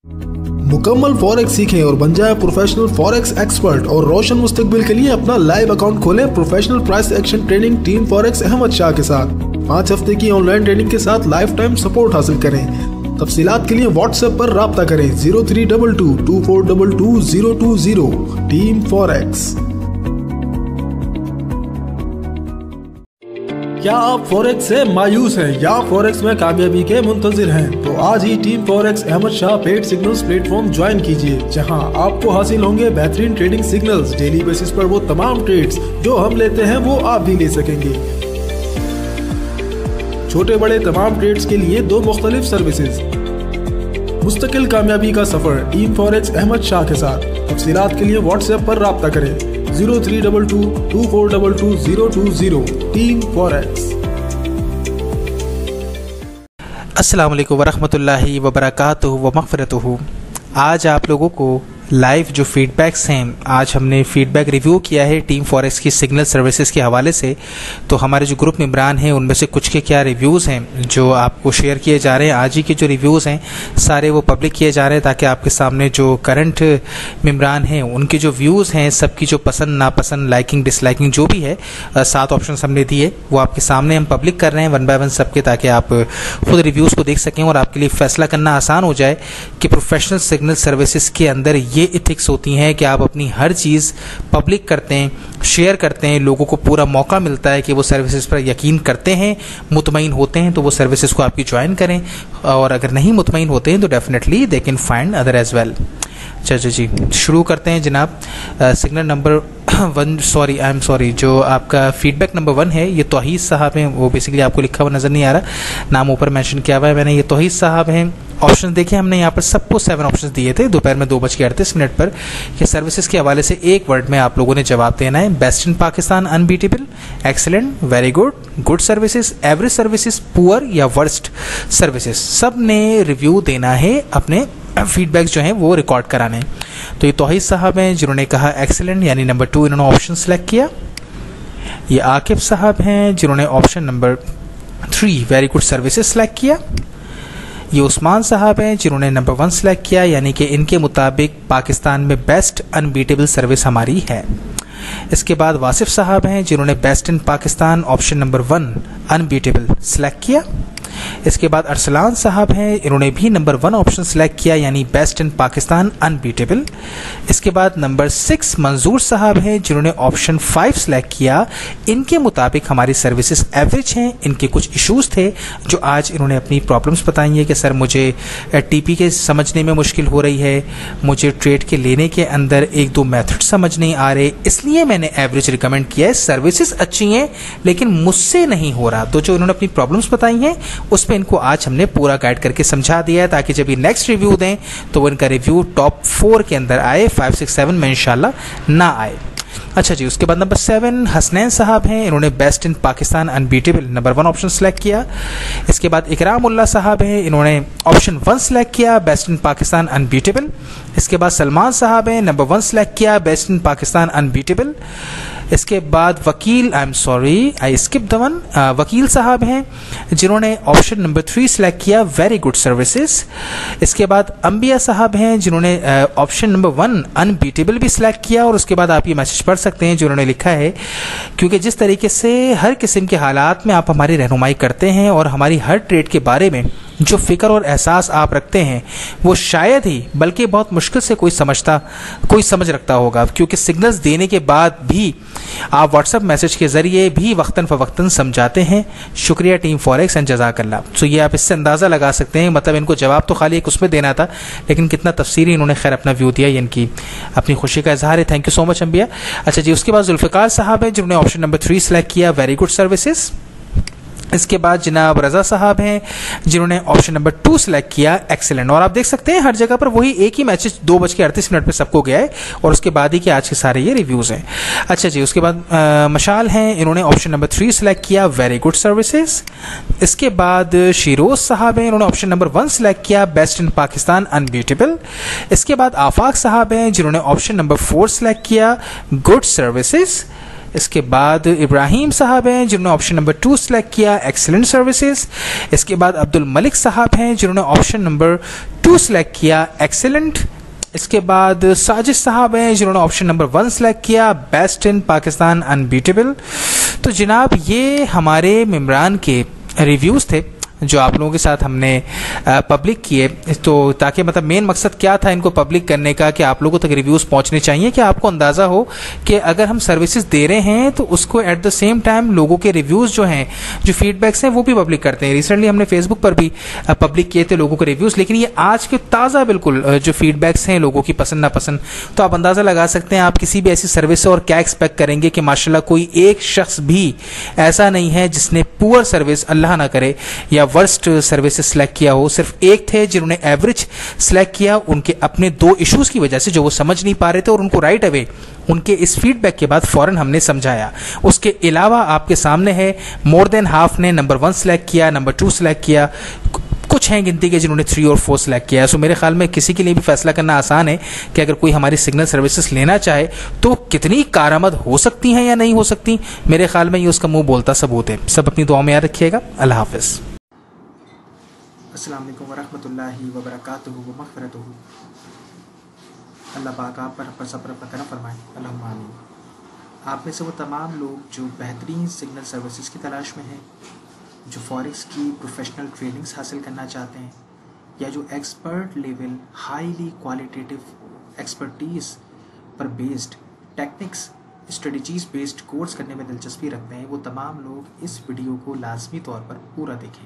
मुकम्मल फॉरेक्स सीखें और बन जाए प्रोफेशनल फॉरेक्स एक्सपर्ट और रोशन मुस्तकबिल के लिए अपना लाइव अकाउंट खोलें professional price action training team forex Ahmad Shah के साथ। 5 हफ्ते की ऑनलाइन ट्रेनिंग के साथ लाइफ टाइम सपोर्ट हासिल करें। तफसीलात के लिए व्हाट्सएप पर राब्ता करें 0322242020 टीम फॉरेक्स। क्या आप फॉरेक्स से मायूस हैं या फॉरेक्स में कामयाबी के मुंतजिर हैं? तो आज ही team forex Ahmad Shah paid signals platform join कीजिए, जहां आपको हासिल होंगे बेहतरीन ट्रेडिंग सिग्नल्स। डेली बेसिस पर वो तमाम ट्रेड्स जो हम लेते हैं वो आप भी ले सकेंगे। छोटे बड़े तमाम ट्रेड्स के लिए 2 मुख्तलिफ सर्विसेज। मुस्तकिल कामयाबी का सफर टीम फॉरेक्स अहमद शाह के साथ। तफसीलात के लिए व्हाट्सएप पर राब्ता करें 0322242020 टीम फॉरेक्स। अस्सलाम वालेकुम वरहमतुल्लाहि वबरकातुहू व मग़फ़िरतुहू। आज आप लोगों को लाइव जो फीडबैक्स हैं, आज हमने फीडबैक रिव्यू किया है टीम फॉरेक्स की सिग्नल सर्विसेज के हवाले से। तो हमारे जो ग्रुप मेंबरान हैं उनमें से कुछ के क्या रिव्यूज़ हैं जो आपको शेयर किए जा रहे हैं। आज ही के जो रिव्यूज़ हैं सारे वो पब्लिक किए जा रहे हैं ताकि आपके सामने जो करंट मेंबरान हैं उनके जो व्यूज़ हैं, सबकी जो पसंद नापसंद, लाइकिंग डिसलाइकिंग जो भी है, 7 ऑप्शन हमने दिए वो आपके सामने हम पब्लिक कर रहे हैं 1 बाय 1 सबके, ताकि आप खुद रिव्यूज़ को देख सकें और आपके लिए फैसला करना आसान हो जाए कि प्रोफेशनल सिग्नल सर्विसेज के अंदर ये इथिक्स होती हैं कि आप अपनी हर चीज़ पब्लिक करते हैं, शेयर करते हैं, लोगों को पूरा मौका मिलता है कि वो सर्विसेज पर यकीन करते हैं, मुतमईन होते हैं तो वो सर्विसेज को आपकी ज्वाइन करें, और अगर नहीं मुतमईन होते हैं तो definitely they can find other as well. चलो जी शुरू करते हैं जनाब। सिग्नल नंबर 1 जो आपका फीडबैक नंबर 1 है, ये तौहीद साहब हैं। वो बेसिकली आपको लिखा हुआ नज़र नहीं आ रहा, नाम ऊपर मेंशन किया हुआ है मैंने। ये तौहीद साहब हैं। ऑप्शन देखिए, हमने यहाँ पर सबको 7 ऑप्शन दिए थे दोपहर में 2:38 पर कि सर्विसेज के हवाले से एक वर्ड में आप लोगों ने जवाब देना है। Best in Pakistan, unbeatable, excellent, very good, good services, average services, poor या वर्स्ट सर्विसेज, सब ने रिव्यू देना है, अपने फीडबैक्स जो हैं वो रिकॉर्ड कराने हैं। तो ये तौहीद साहब हैं जिन्होंने कहा एक्सीलेंट यानी नंबर 2 इन्होंने ऑप्शन सेलेक्ट किया। ये आकिब साहब हैं जिन्होंने option number 3 very good services select किया। ये उस्मान साहब हैं जिन्होंने नंबर 1 सेलेक्ट किया, यानी कि इनके मुताबिक पाकिस्तान में बेस्ट अनबीटेबल सर्विस हमारी है। इसके बाद वासिफ साहब हैं जिन्होंने best in Pakistan option number 1 unbeatable select किया। इसके बाद अरसलान साहब हैं, इन्होंने भी नंबर 1 ऑप्शन सेलेक्ट किया यानी बेस्ट इन पाकिस्तान अनबीटेबल। इसके बाद नंबर 6 मंजूर साहब हैं जिन्होंने ऑप्शन 5 सेलेक्ट किया। इनके मुताबिक हमारी सर्विसेज एवरेज हैं, इनके कुछ इश्यूज थे जो आज इन्होंने अपनी प्रॉब्लम्स बताई है कि सर मुझे टीपी के समझने में मुश्किल हो रही है, मुझे ट्रेड के लेने के अंदर 1-2 मेथड समझ नहीं आ रहे, इसलिए मैंने एवरेज रिकमेंड किया है। सर्विसेज अच्छी हैं लेकिन मुझसे नहीं हो रहा। तो जो इन्होंने अपनी प्रॉब्लम्स बताई हैं उस पर इनको आज हमने पूरा गाइड करके समझा दिया है ताकि जब ये नेक्स्ट रिव्यू दें तो वो इनका रिव्यू टॉप 4 के अंदर आए, 5, 6, 7 में इंशाल्लाह ना आए। अच्छा जी, उसके बाद नंबर 7 हसनैन साहब हैं, इन्होंने best in Pakistan unbeatable number 1 option select किया। इसके बाद इकराम उल्लाह साहब हैं, इन्होंने ऑप्शन 1 सेलेक्ट किया बेस्ट इन पाकिस्तान अनबीटेबल। इसके बाद सलमान साहब हैं, नंबर 1 सेलेक्ट किया बेस्ट इन पाकिस्तान अनबीटेबल। इसके बाद वकील वकील साहब हैं जिन्होंने ऑप्शन नंबर 3 सेलेक्ट किया वेरी गुड सर्विसेज। इसके बाद अंबिया साहब हैं जिन्होंने ऑप्शन नंबर 1 अनबीटेबल भी सिलेक्ट किया। और उसके बाद आप ये मैसेज पढ़ सकते हैं जो उन्होंने लिखा है, क्योंकि जिस तरीके से हर किस्म के हालात में आप हमारी रहनुमाई करते हैं और हमारी हर ट्रेड के बारे में जो फ़िक्र और एहसास आप रखते हैं वो शायद ही बल्कि बहुत मुश्किल से कोई समझ रखता होगा, क्योंकि सिग्नल्स देने के बाद भी आप व्हाट्सएप मैसेज के ज़रिए भी वक्तन फ़वक्तन समझाते हैं। शुक्रिया टीम फॉरेक्स एंड जज़ाकल्लाह। तो ये आप इससे अंदाज़ा लगा सकते हैं, मतलब इनको जवाब तो खाली एक उसमें देना था लेकिन कितना तफसीली इन्होंने खैर अपना व्यू दिया, इनकी अपनी खुशी का इजहार है। थैंक यू सो मच अंबिया। अच्छा जी, उसके बाद जुल्फ़िकार साहब हैं जिन्होंने ऑप्शन नंबर 3 सेलेक्ट किया वेरी गुड सर्विसेज। इसके बाद जनाब रज़ा साहब हैं जिन्होंने ऑप्शन नंबर 2 सेलेक्ट किया एक्सीलेंट। और आप देख सकते हैं हर जगह पर वही एक ही मैसेज 2:38 पे सबको गया है और उसके बाद ही कि आज के सारे ये रिव्यूज़ हैं। अच्छा जी, उसके बाद मशाल हैं, इन्होंने ऑप्शन नंबर 3 सेलेक्ट किया वेरी गुड सर्विसेज। इसके बाद शिरोज साहब हैं, इन्होंने ऑप्शन नंबर 1 सेलेक्ट किया बेस्ट इन पाकिस्तान अनबीटेबल। इसके बाद आफाक साहब हैं जिन्होंने ऑप्शन नंबर 4 सेलेक्ट किया गुड सर्विसेज। इसके बाद इब्राहिम साहब हैं जिन्होंने ऑप्शन नंबर 2 सेलेक्ट किया, एक्सीलेंट सर्विसेज। इसके बाद अब्दुल मलिक साहब हैं जिन्होंने ऑप्शन नंबर 2 सेलेक्ट किया, एक्सीलेंट। इसके बाद साजिद साहब हैं जिन्होंने ऑप्शन नंबर 1 सेलेक्ट किया, बेस्ट इन पाकिस्तान अनबीटेबल। तो जनाब ये हमारे मेम्बरान के रिव्यूज़ थे जो आप लोगों के साथ हमने पब्लिक किए। तो ताकि मतलब मेन मकसद क्या था इनको पब्लिक करने का कि आप लोगों तक रिव्यूज़ पहुंचने चाहिए, कि आपको अंदाज़ा हो कि अगर हम सर्विसेज दे रहे हैं तो उसको एट द सेम टाइम लोगों के रिव्यूज़ जो हैं, जो फीडबैक्स हैं वो भी पब्लिक करते हैं। रिसेंटली हमने फेसबुक पर भी पब्लिक किए थे लोगों के रिव्यूज़, लेकिन ये आज के ताज़ा बिल्कुल जो फीडबैक्स हैं लोगों की पसंद नापसंद। तो आप अंदाज़ा लगा सकते हैं आप किसी भी ऐसी सर्विस से और क्या एक्सपेक्ट करेंगे कि माशाल्लाह कोई एक शख्स भी ऐसा नहीं है जिसने पुअर सर्विस, अल्लाह ना करे, या वर्स्ट सर्विसेज सेलेक्ट किया हो। सिर्फ एक थे जिन्होंने एवरेज सेलेक्ट किया, उनके अपने 2 इश्यूज की वजह से जो वो समझ नहीं पा रहे थे, और उनको राइट अवे उनके इस फीडबैक के बाद फौरन हमने समझाया। उसके अलावा आपके सामने है मोर देन हाफ ने नंबर 1 सेलेक्ट किया, नंबर 2 सेलेक्ट किया, कुछ हैं गिनती के जिन्होंने 3 और 4 सेलेक्ट किया। सो मेरे ख्याल में किसी के लिए भी फैसला करना आसान है कि अगर कोई हमारी सिग्नल सर्विसेज लेना चाहे तो कितनी कारआमद हो सकती हैं या नहीं हो सकती। मेरे ख्याल में ये उसका मुंह बोलता सबूत है। सब अपनी दुआ में याद रखिएगा। अल्लाह हाफिज़। अस्सलाम वालेकुम वरहमतुल्लाहि वबरकातुहू व मग़फ़िरतुहू। अल्लाह पाक आप पर सब्र पर करम फरमाए, अल्लाहुम्मा आमीन। आप में से वो तमाम लोग जो बेहतरीन सिग्नल सर्विसेज की तलाश में हैं, जो फॉरेक्स की प्रोफेशनल ट्रेनिंग्स हासिल करना चाहते हैं, या जो expert level highly qualitative expertise पर based techniques strategies based course करने में दिलचस्पी रखते हैं, वो तमाम लोग इस वीडियो को लाजमी तौर पर पूरा देखें।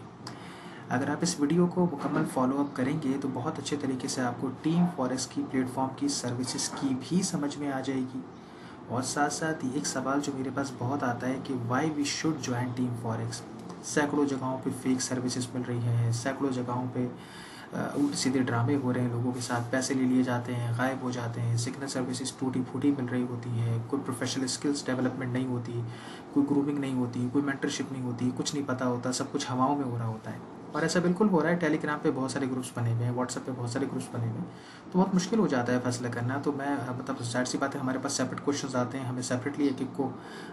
अगर आप इस वीडियो को मुकम्मल फॉलोअप करेंगे तो बहुत अच्छे तरीके से आपको टीम फॉरेक्स की प्लेटफॉर्म की सर्विसेज की भी समझ में आ जाएगी। और साथ साथ ही एक सवाल जो मेरे पास बहुत आता है कि why we should join team forex. सैकड़ों जगहों पे फेक सर्विसेज मिल रही हैं, सैकड़ों जगहों पे उल्टे सीधे ड्रामे हो रहे हैं, लोगों के साथ पैसे ले लिए जाते हैं, गायब हो जाते हैं, सिग्नल सर्विसेज टूटी फूटी मिल रही होती है, कोई प्रोफेशनल स्किल्स डेवलपमेंट नहीं होती, कोई ग्रूमिंग नहीं होती, कोई मेंटरशिप नहीं होती, कुछ नहीं पता होता, सब कुछ हवाओं में हो रहा होता है। और ऐसा बिल्कुल हो रहा है। टेलीग्राम पे बहुत सारे ग्रुप्स बने हुए हैं, व्हाट्सएप पे बहुत सारे ग्रुप्स बने हुए हैं, तो बहुत मुश्किल हो जाता है फैसला करना। तो मैं मतलब जाहिर सी बात है हमारे पास सेपरेट क्वेश्चंस आते हैं, हमें सेपरेटली एक एक को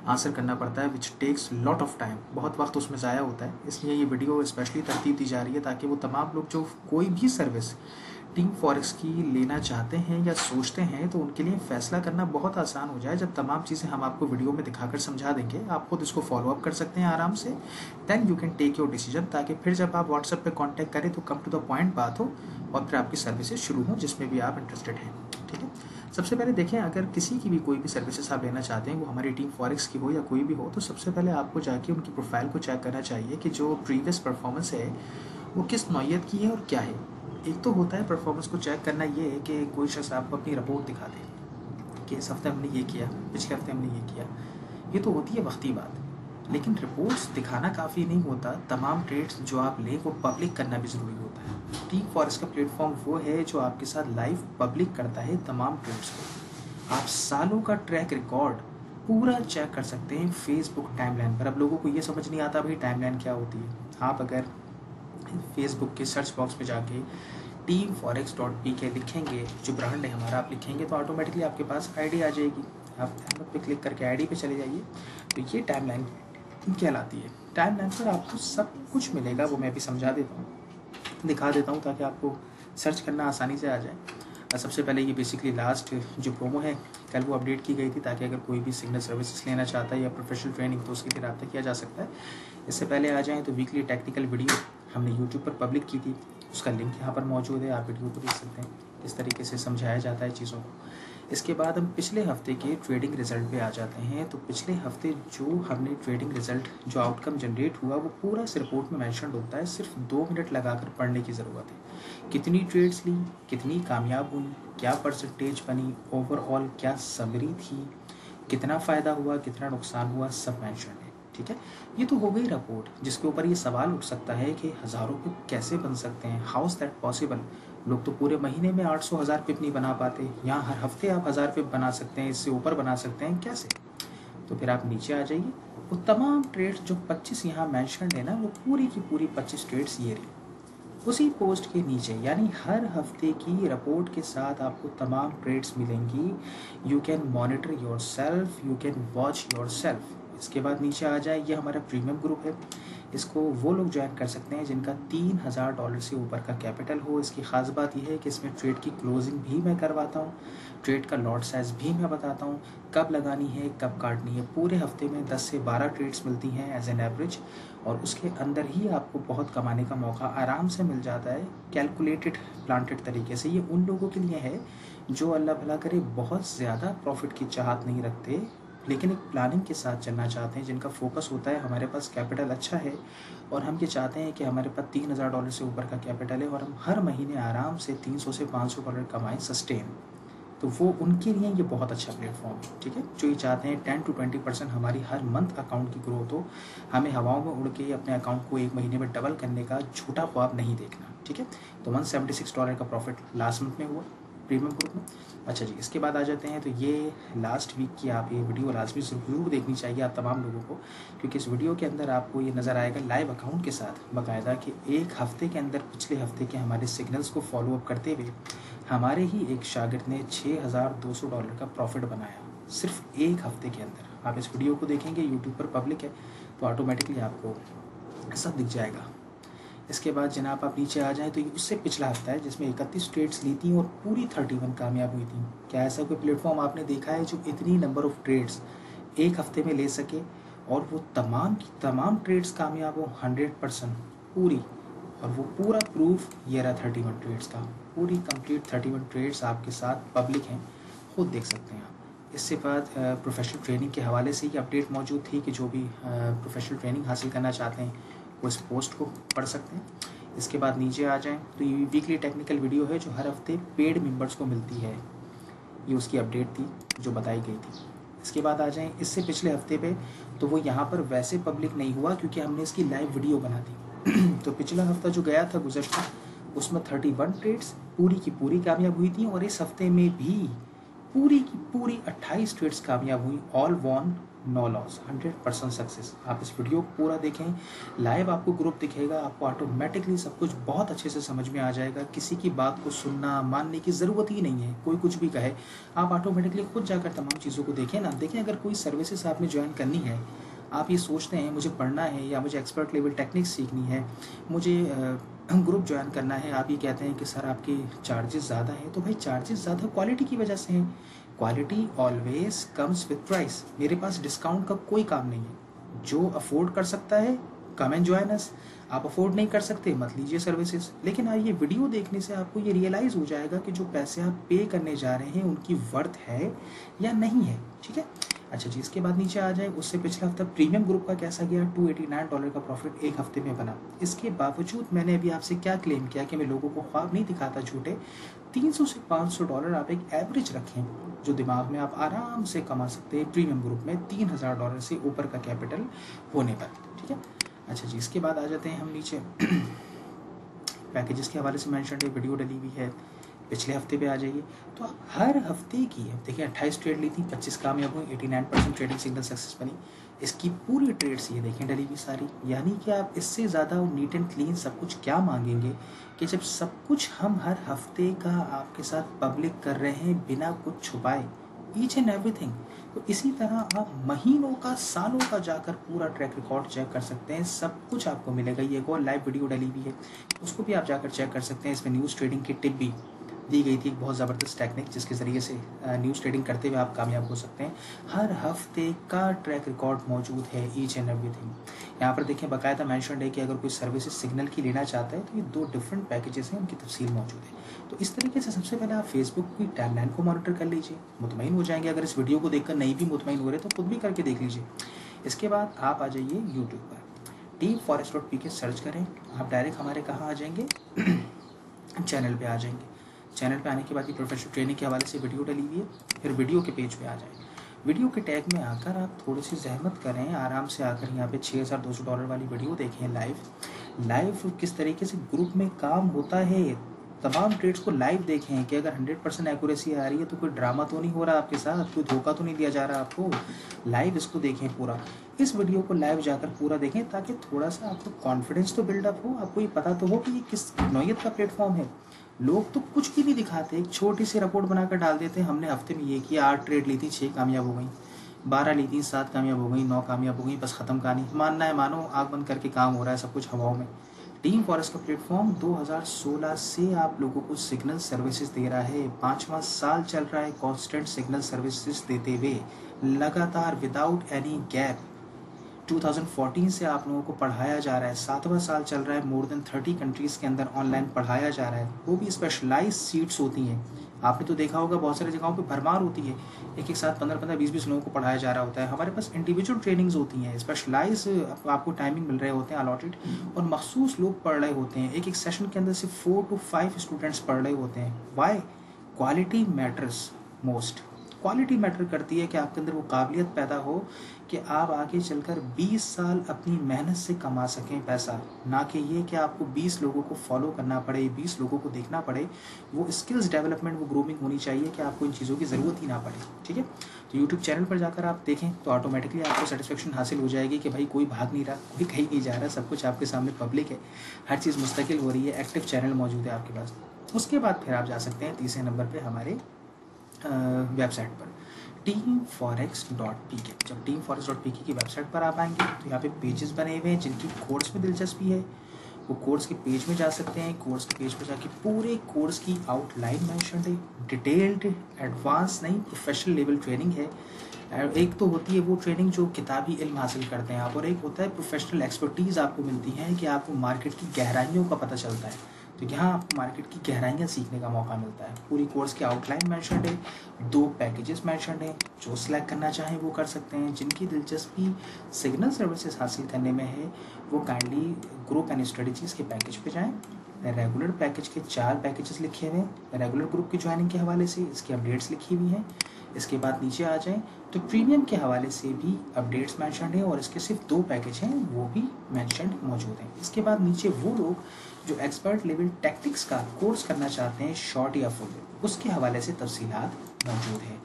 आंसर करना पड़ता है, which takes lot of time, बहुत वक्त उसमें ज़ाया होता है। इसलिए ये वीडियो स्पेशली तरतीब दी जा रही है ताकि वो तमाम लोग जो कोई भी सर्विस टीम फॉरेक्स की लेना चाहते हैं या सोचते हैं तो उनके लिए फ़ैसला करना बहुत आसान हो जाए। जब तमाम चीज़ें हम आपको वीडियो में दिखाकर समझा देंगे, आप खुद इसको फॉलोअप कर सकते हैं आराम से, then you can take your decision, ताकि फिर जब आप व्हाट्सएप पे कांटेक्ट करें तो कम टू द पॉइंट बात हो और फिर आपकी सर्विसेज शुरू हो जिसमें भी आप इंटरेस्टेड हैं। ठीक है, सबसे पहले देखें, अगर किसी की भी कोई भी सर्विसेज आप लेना चाहते हैं, वो हमारी टीम फॉरेक्स की हो या कोई भी हो, तो सबसे पहले आपको जाके उनकी प्रोफाइल को चेक करना चाहिए कि जो प्रीवियस परफॉर्मेंस है वो किस नौइयत की है और क्या है। एक तो होता है परफॉर्मेंस को चेक करना ये है कि कोई शख्स आपको अपनी रिपोर्ट दिखा दे कि इस हफ्ते हमने ये किया, पिछले हफ्ते हमने ये किया, ये तो होती है वक्ती बात। लेकिन रिपोर्ट्स दिखाना काफ़ी नहीं होता, तमाम ट्रेड्स जो आप लें वो पब्लिक करना भी ज़रूरी होता है। टीम फॉरेक्स का प्लेटफॉर्म वो है जो आपके साथ लाइव पब्लिक करता है तमाम ट्रेड्स को। आप सालों का ट्रैक रिकॉर्ड पूरा चेक कर सकते हैं फेसबुक टाइमलाइन पर। अब लोगों को ये समझ नहीं आता भाई टाइमलाइन क्या होती है। आप अगर फेसबुक के सर्च बॉक्स में जाके teamforex.pk लिखेंगे, जो ब्रांड है हमारा, आप लिखेंगे तो ऑटोमेटिकली आपके पास आईडी आ जाएगी। आप अहमद पे क्लिक करके आईडी पे चले जाइए, तो ये टाइमलाइन कहलाती है। टाइमलाइन पर आपको सब कुछ मिलेगा, वो मैं भी समझा देता हूँ, दिखा देता हूँ ताकि आपको सर्च करना आसानी से आ जाए। सबसे पहले ये बेसिकली लास्ट जो प्रोमो है कल वो अपडेट की गई थी, ताकि अगर कोई भी सिग्नल सर्विसेज लेना चाहता है या प्रोफेशनल ट्रेनिंग तो उसके लिए रब्ता किया जा सकता है। इससे पहले आ जाएँ तो वीकली टेक्निकल वीडियो हमने यूट्यूब पर पब्लिक की थी, उसका लिंक यहाँ पर मौजूद है, आप वीडियो को देख सकते हैं। इस तरीके से समझाया जाता है चीज़ों को। इसके बाद हम पिछले हफ्ते के ट्रेडिंग रिजल्ट पे आ जाते हैं। तो पिछले हफ्ते जो हमने ट्रेडिंग रिजल्ट जो आउटकम जनरेट हुआ वो पूरा इस रिपोर्ट में मेंशन होता है, सिर्फ 2 मिनट लगाकर पढ़ने की ज़रूरत है। कितनी ट्रेड्स ली, कितनी कामयाब हुई, क्या परसेंटेज बनी, ओवरऑल क्या समरी थी, कितना फ़ायदा हुआ, कितना नुकसान हुआ, सब मेंशन है। ठीक है, ये तो हो गई रिपोर्ट, जिसके ऊपर ये सवाल उठ सकता है कि हज़ारों पिप कैसे बन सकते हैं, हाउ इज़ दैट पॉसिबल। लोग तो पूरे महीने में 800-1000 पिप नहीं बना पाते, यहाँ हर हफ्ते आप 1000 पिप बना सकते हैं, इससे ऊपर बना सकते हैं, कैसे। तो फिर आप नीचे आ जाइए, वो तमाम ट्रेड्स जो 25 यहाँ मैंशन है ना, वो पूरी की पूरी 25 ट्रेड्स ये रही। उसी पोस्ट के नीचे यानी हर हफ्ते की रिपोर्ट के साथ आपको तमाम ट्रेड्स मिलेंगी। You can monitor your self, you can watch your self. इसके बाद नीचे आ जाए, ये हमारा प्रीमियम ग्रुप है। इसको वो लोग ज्वाइन कर सकते हैं जिनका $3000 से ऊपर का कैपिटल हो। इसकी ख़ास बात यह है कि इसमें ट्रेड की क्लोजिंग भी मैं करवाता हूँ, ट्रेड का लॉट साइज़ भी मैं बताता हूँ, कब लगानी है कब काटनी है। पूरे हफ्ते में 10 से 12 ट्रेड्स मिलती हैं एज एन एवरेज, और उसके अंदर ही आपको बहुत कमाने का मौका आराम से मिल जाता है कैलकुलेटेड प्लांटेड तरीके से। ये उन लोगों के लिए है जो अल्लाह भला करे बहुत ज़्यादा प्रॉफिट की चाहत नहीं रखते, लेकिन एक प्लानिंग के साथ चलना चाहते हैं, जिनका फोकस होता है हमारे पास कैपिटल अच्छा है और हम ये चाहते हैं कि हमारे पास $3000 से ऊपर का कैपिटल है और हम हर महीने आराम से $300 से $500 कमाएं सस्टेन। तो वो उनके लिए ये बहुत अच्छा प्लेटफॉर्म है, ठीक है। जो ये चाहते हैं 10 to 20% हमारी हर मंथ अकाउंट की ग्रोथ हो, हमें हवाओं में उड़ के अपने अकाउंट को एक महीने में डबल करने का झूठा ख्वाब नहीं देखना, ठीक है। तो $176 का प्रॉफिट लास्ट मंथ में हुआ प्रीमियम ग्रुप में। अच्छा जी, इसके बाद आ जाते हैं, तो ये लास्ट वीक की आप ये वीडियो लास्ट वीक ज़रूर देखनी चाहिए आप तमाम लोगों को, क्योंकि इस वीडियो के अंदर आपको ये नज़र आएगा लाइव अकाउंट के साथ बाकायदा कि एक हफ्ते के अंदर पिछले हफ्ते के हमारे सिग्नल्स को फॉलो अप करते हुए हमारे ही एक शागिर्द ने $6200 का प्रॉफिट बनाया सिर्फ एक हफ्ते के अंदर। आप इस वीडियो को देखेंगे, यूट्यूब पर पब्लिक है, तो ऑटोमेटिकली आपको सब दिख जाएगा। इसके बाद जनाब आप नीचे आ जाएं तो ये उससे पिछला हफ्ता है जिसमें 31 ट्रेड्स ली थी और पूरी 31 कामयाब हुई थी। क्या ऐसा कोई प्लेटफॉर्म आपने देखा है जो इतनी नंबर ऑफ़ ट्रेड्स एक हफ्ते में ले सके और वो तमाम की तमाम ट्रेड्स कामयाब हो 100% पूरी? और वो पूरा प्रूफ ये रहा 31 ट्रेड्स का, पूरी कंप्लीट 31 ट्रेड्स आपके साथ पब्लिक हैं, खुद देख सकते हैं आप। इससे बाद प्रोफेशनल ट्रेनिंग के हवाले से ये अपडेट मौजूद थी कि जो भी प्रोफेशनल ट्रेनिंग हासिल करना चाहते हैं वो इस पोस्ट को पढ़ सकते हैं। इसके बाद नीचे आ जाएं तो ये वीकली टेक्निकल वीडियो है जो हर हफ्ते पेड मेंबर्स को मिलती है, ये उसकी अपडेट थी जो बताई गई थी। इसके बाद आ जाएं इससे पिछले हफ्ते पे, तो वो यहाँ पर वैसे पब्लिक नहीं हुआ क्योंकि हमने इसकी लाइव वीडियो बना दी। तो पिछला हफ्ता जो गया था गुज़श्ता, उसमें 31 ट्रेड्स पूरी की पूरी कामयाब हुई थी और इस हफ्ते में भी पूरी की पूरी 28 ट्रेड्स कामयाब हुई, all won no loss, 100% success. आप इस वीडियो को पूरा देखें, लाइव आपको ग्रुप दिखेगा, आपको ऑटोमेटिकली सब कुछ बहुत अच्छे से समझ में आ जाएगा। किसी की बात को सुनना मानने की ज़रूरत ही नहीं है, कोई कुछ भी कहे आप ऑटोमेटिकली खुद जाकर तमाम चीज़ों को देखें ना। देखें, अगर कोई सर्विसेज आपने ज्वाइन करनी है, आप ये सोचते हैं मुझे पढ़ना है या मुझे एक्सपर्ट लेवल टेक्निक्स सीखनी है, मुझे ग्रुप ज्वाइन करना है, आप ये कहते हैं कि सर आपके चार्जेस ज़्यादा हैं, तो भाई चार्जेस ज़्यादा क्वालिटी की वजह से हैं। Quality always comes with price. मेरे पास डिस्काउंट का कोई काम नहीं है। जो अफोर्ड कर सकता है कम एंड जॉइन अस, आप अफोर्ड नहीं कर सकते मत लीजिए सर्विसेज। लेकिन ये वीडियो देखने से आपको ये रियलाइज़ हो जाएगा कि जो पैसे आप पे करने जा रहे हैं उनकी वर्थ है या नहीं है, ठीक है। अच्छा जी, इसके बाद नीचे आ जाए, उससे पिछला हफ्ता प्रीमियम ग्रुप का कैसा गया। $289 का प्रॉफिट एक हफ्ते में बना। इसके बावजूद मैंने अभी आपसे क्या क्लेम किया कि मैं लोगों को ख्वाब नहीं दिखाता झूठे। $300 से $500 आप एक एवरेज रखें जो दिमाग में आप आराम से कमा सकते हैं प्रीमियम ग्रुप में $3000 से ऊपर का कैपिटल होने पर, ठीक है। अच्छा जी, इसके बाद आ जाते हैं हम नीचे पैकेजेस के हवाले से मेंशन है, वीडियो डली हुई है, पिछले हफ्ते पे आ जाइए। तो आप हर हफ्ते की, अब देखिए 28 ट्रेड ली थी, 25 कामयाब हुई, 89% ट्रेडिंग सिग्नल सक्सेस बनी। इसकी पूरी ट्रेड्स ये देखें डली हुई सारी, यानी कि आप इससे ज़्यादा नीट एंड क्लीन सब कुछ क्या मांगेंगे कि जब सब कुछ हम हर हफ्ते का आपके साथ पब्लिक कर रहे हैं बिना कुछ छुपाए, ईच एंड एवरीथिंग। तो इसी तरह आप महीनों का सालों का जाकर पूरा ट्रैक रिकॉर्ड चेक कर सकते हैं, सब कुछ आपको मिलेगा। ये एक और लाइव वीडियो डली हुई है, उसको भी आप जाकर चेक कर सकते हैं। इसमें न्यूज़ ट्रेडिंग की टिप भी दी गई थी, एक बहुत ज़बरदस्त टेक्निक जिसके ज़रिए से न्यूज़ ट्रेडिंग करते हुए आप कामयाब हो सकते हैं। हर हफ्ते का ट्रैक रिकॉर्ड मौजूद है, ईच एंड एवरीथिंग। यहाँ पर देखें बाकायदा मेंशन है कि अगर कोई सर्विसेज सिग्नल की लेना चाहता है तो ये 2 डिफरेंट पैकेजेस हैं, उनकी तफसील मौजूद है। तो इस तरीके से सबसे पहले आप फेसबुक की टाइमलाइन को मॉनिटर कर लीजिए, मुतमईन हो जाएंगे। अगर इस वीडियो को देखकर नहीं भी मुतमईन हो रहे तो खुद भी करके देख लीजिए। इसके बाद आप आ जाइए यूट्यूब पर, teamforex.pk सर्च करें, आप डायरेक्ट हमारे कहाँ आ जाएंगे चैनल पे आ जाएंगे। चैनल पे आने के बाद ही प्रोफेशनल ट्रेनिंग के हवाले से वीडियो डली हुई है, फिर वीडियो के पेज पे आ जाए। वीडियो के टैग में आकर आप थोड़ी सी जहमत करें, आराम से आकर यहाँ पे $6200 वाली वीडियो देखें लाइव किस तरीके से ग्रुप में काम होता है। तमाम ट्रेड्स को लाइव देखें कि अगर 100% एक्यूरेसी आ रही है तो कोई ड्रामा तो नहीं हो रहा आपके साथ, कोई धोखा तो नहीं दिया जा रहा आपको। लाइव इसको देखें पूरा, इस वीडियो को लाइव जाकर पूरा देखें ताकि थोड़ा सा आपको कॉन्फिडेंस तो बिल्डअप हो, आपको ये पता तो हो कि ये किस नौयत का प्लेटफॉर्म है। लोग तो कुछ भी नहीं दिखाते, एक छोटी सी रिपोर्ट बनाकर डाल देते हैं, हमने हफ्ते में ये किया, 8 ट्रेड ली थी, 6 कामयाब हो गई, 12 ली थी, 7 कामयाब हो गई, 9 कामयाब हो गई, बस ख़त्म कहानी। मानना है मानो, आग बंद करके काम हो रहा है, सब कुछ हवाओं में। टीम फॉरेस्ट का प्लेटफॉर्म 2016 से आप लोगों को सिग्नल सर्विसेज दे रहा है, 5वां साल चल रहा है कांस्टेंट सिग्नल सर्विसेज देते हुए, लगातार विदाउट एनी गैप। 2014 से आप लोगों को पढ़ाया जा रहा है, 7वां साल चल रहा है, मोर देन 30 कंट्रीज़ के अंदर ऑनलाइन पढ़ाया जा रहा है, वो भी स्पेशलाइज सीट्स होती हैं। आपने तो देखा होगा बहुत सारी जगहों पे भरमार होती है, एक एक साथ 15-15, 20-20 लोगों को पढ़ाया जा रहा होता है। हमारे पास इंडिविजुअल ट्रेनिंग्स होती हैं, स्पेशलाइज आपको टाइमिंग मिल रहे होते हैं अलॉटेड, और मखसूस लोग पढ़ रहे होते हैं। एक एक सेशन के अंदर सिर्फ 4 to 5 स्टूडेंट्स पढ़ रहे होते हैं। Why? Quality matters most. Quality matter करती है कि आपके अंदर वो काबिलियत पैदा हो कि आप आगे चलकर 20 साल अपनी मेहनत से कमा सकें पैसा, ना कि ये कि आपको 20 लोगों को फॉलो करना पड़े, 20 लोगों को देखना पड़े। वो स्किल्स डेवलपमेंट, वो ग्रूमिंग होनी चाहिए कि आपको इन चीज़ों की ज़रूरत ही ना पड़े। ठीक है, तो यूट्यूब चैनल पर जाकर आप देखें तो ऑटोमेटिकली आपको सेटिस्फेक्शन हासिल हो जाएगी कि भाई कोई भाग नहीं रहा, कोई कहीं नहीं जा रहा, सब कुछ आपके सामने पब्लिक है, हर चीज़ मुस्तकिल हो रही है, एक्टिव चैनल मौजूद है आपके पास। उसके बाद फिर आप जा सकते हैं तीसरे नंबर पर हमारे वेबसाइट पर teamforex.pk। जब teamforex.pk की वेबसाइट पर आप आएंगे तो यहाँ पे पेजेस बने हुए हैं, जिनकी कोर्स में दिलचस्पी है वो कोर्स के पेज में जा सकते हैं। कोर्स के पेज पर जाके पूरे कोर्स की आउटलाइन मेंशन है, डिटेल्ड एडवांस नहीं, प्रोफेशनल लेवल ट्रेनिंग है। एक तो होती है वो ट्रेनिंग जो किताबी इल्म हासिल करते हैं आप, और एक होता है प्रोफेशनल एक्सपर्टीज़ आपको मिलती है कि आपको मार्केट की गहराइयों का पता चलता है। तो यहाँ आपको मार्केट की गहराइयाँ सीखने का मौका मिलता है। पूरी कोर्स की आउटलाइन मेंशन है, 2 पैकेजेस मेंशन है, जो सिलेक्ट करना चाहें वो कर सकते हैं। जिनकी दिलचस्पी सिग्नल सर्विसेज हासिल करने में है वो काइंडली ग्रुप एंड स्ट्रेटजीज़ के पैकेज पे जाएं। रेगुलर पैकेज के 4 पैकेजेस लिखे हुए हैं, रेगुलर ग्रुप की ज्वाइनिंग के हवाले से इसकी अपडेट्स लिखी हुई हैं। इसके बाद नीचे आ जाएं तो प्रीमियम के हवाले से भी अपडेट्स मेंशन है, और इसके सिर्फ 2 पैकेज हैं वो भी मेंशन मौजूद हैं। इसके बाद नीचे वो लोग जो एक्सपर्ट लेवल टैक्टिक्स का कोर्स करना चाहते हैं, शॉर्ट या फुल, उसके हवाले से तफसीलात मौजूद है।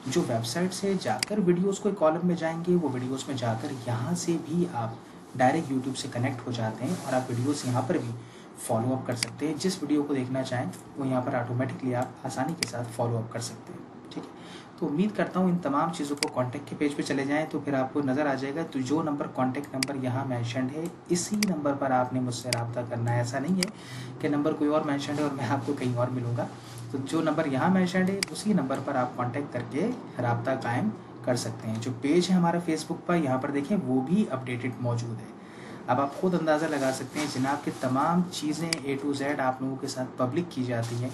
जो वेबसाइट से जाकर वीडियोस को कॉलम में जाएंगे, वो वीडियोस में जाकर यहाँ से भी आप डायरेक्ट यूट्यूब से कनेक्ट हो जाते हैं, और आप वीडियोस यहाँ पर भी फॉलो अप कर सकते हैं। जिस वीडियो को देखना चाहें वो यहाँ पर ऑटोमेटिकली आप आसानी के साथ फॉलो अप कर सकते हैं। ठीक है, तो उम्मीद करता हूँ इन तमाम चीज़ों को कॉन्टैक्ट के पेज पे चले जाएं तो फिर आपको नज़र आ जाएगा। तो जो नंबर कॉन्टैक्ट नंबर यहाँ मेंशन है, इसी नंबर पर आपने मुझसे रब्ता करना है। ऐसा नहीं है कि नंबर कोई और मेंशन है और मैं आपको कहीं और मिलूँगा। तो जो नंबर यहाँ मेंशन है उसी नंबर पर आप कॉन्टैक्ट करके रब्ता कायम कर सकते हैं। जो पेज है हमारा फेसबुक पर, यहाँ पर देखें, वो भी अपडेटेड मौजूद है। अब आप खुद अंदाज़ा लगा सकते हैं जनाब कि तमाम चीज़ें A to Z आप लोगों के साथ पब्लिक की जाती हैं।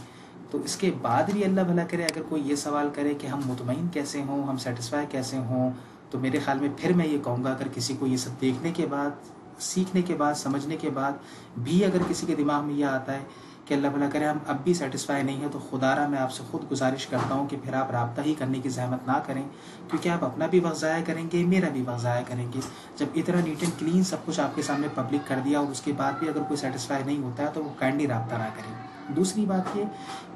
तो इसके बाद भी अल्लाह भला करे अगर कोई ये सवाल करे कि हम मुतमईन कैसे हों, हम सेटिस्फाई कैसे हों, तो मेरे ख्याल में फिर मैं ये कहूँगा, अगर किसी को ये सब देखने के बाद, सीखने के बाद, समझने के बाद भी अगर किसी के दिमाग में यह आता है कि अल्लाह भला करे हम अब भी सेटिस्फाई नहीं है, तो खुदारा मैं आपसे ख़ुद गुजारिश करता हूँ कि फिर आप रब्ता ही करने की जहमत ना करें, क्योंकि आप अपना भी वक्त ज़ाया करेंगे, मेरा भी वक्त ज़ाया करेंगे। जब इतना नीट एंड क्लीन सब कुछ आपके सामने पब्लिक कर दिया और उसके बाद भी अगर कोई सेटिस्फाई नहीं होता है तो वो काइंडली रब्ता ना करें। दूसरी बात ये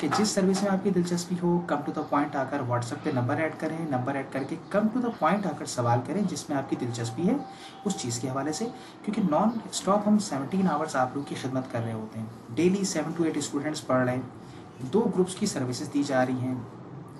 कि जिस सर्विस में आपकी दिलचस्पी हो, कम टू द पॉइंट आकर व्हाट्सएप पे नंबर ऐड करें, नंबर ऐड करके कम टू द पॉइंट आकर सवाल करें जिसमें आपकी दिलचस्पी है उस चीज़ के हवाले से, क्योंकि नॉन स्टॉप हम 17 आवर्स आप लोग की खिदमत कर रहे होते हैं। डेली 7 to 8 स्टूडेंट्स पढ़ रहे हैं, 2 ग्रुप्स की सर्विसेज दी जा रही हैं,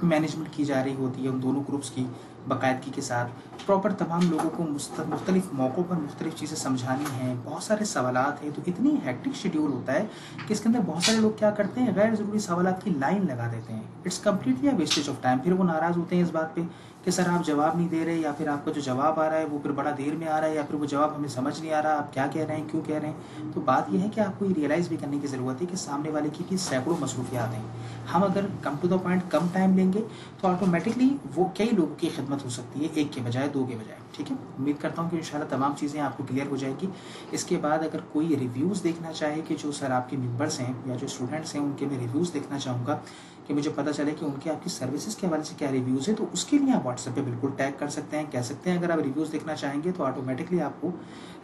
मैनेजमेंट की जा रही होती है उन दोनों ग्रुप्स की बाकायदगी के साथ, प्रॉपर तमाम लोगों को मुख्तलिफ मौक़ों पर मुख्तलिफ चीज़ें समझानी हैं, बहुत सारे सवालात हैं। तो इतनी हैक्टिक शेड्यूल होता है कि इसके अंदर बहुत सारे लोग क्या करते हैं, गैर ज़रूरी सवालात की लाइन लगा देते हैं। It's completely a wastage of time. फिर वो नाराज़ होते हैं इस बात पे कि सर आप जवाब नहीं दे रहे, या फिर आपका जो जवाब आ रहा है वो फिर बड़ा देर में आ रहा है, या फिर वो जवाब हमें समझ नहीं आ रहा आप क्या कह रहे हैं, क्यों कह रहे हैं। तो बात यह है कि आपको ये रियलाइज़ भी करने की ज़रूरत है कि सामने वाले की सैकड़ों मसरूफियात हैं। हम अगर कम टू द पॉइंट कम टाइम लेंगे तो ऑटोमेटिकली वो कई लोगों की खिदमत हो सकती है, एक के बजाय 2 के बजाय। ठीक है, उम्मीद करता हूँ कि इंशाल्लाह तमाम चीज़ें आपको क्लियर हो जाएगी। इसके बाद अगर कोई रिव्यूज़ देखना चाहे कि जो सर आपके मेंबर्स हैं या जो स्टूडेंट्स हैं उनके मैं रिव्यूज़ देखना चाहूँगा कि मुझे पता चले कि उनके आपकी सर्विसेज के हवाले से क्या रिव्यूज़ है, तो उसके लिए आप व्हाट्सएप पे बिल्कुल टैग कर सकते हैं, कह सकते हैं अगर आप रिव्यूज़ देखना चाहेंगे तो ऑटोमेटिकली आपको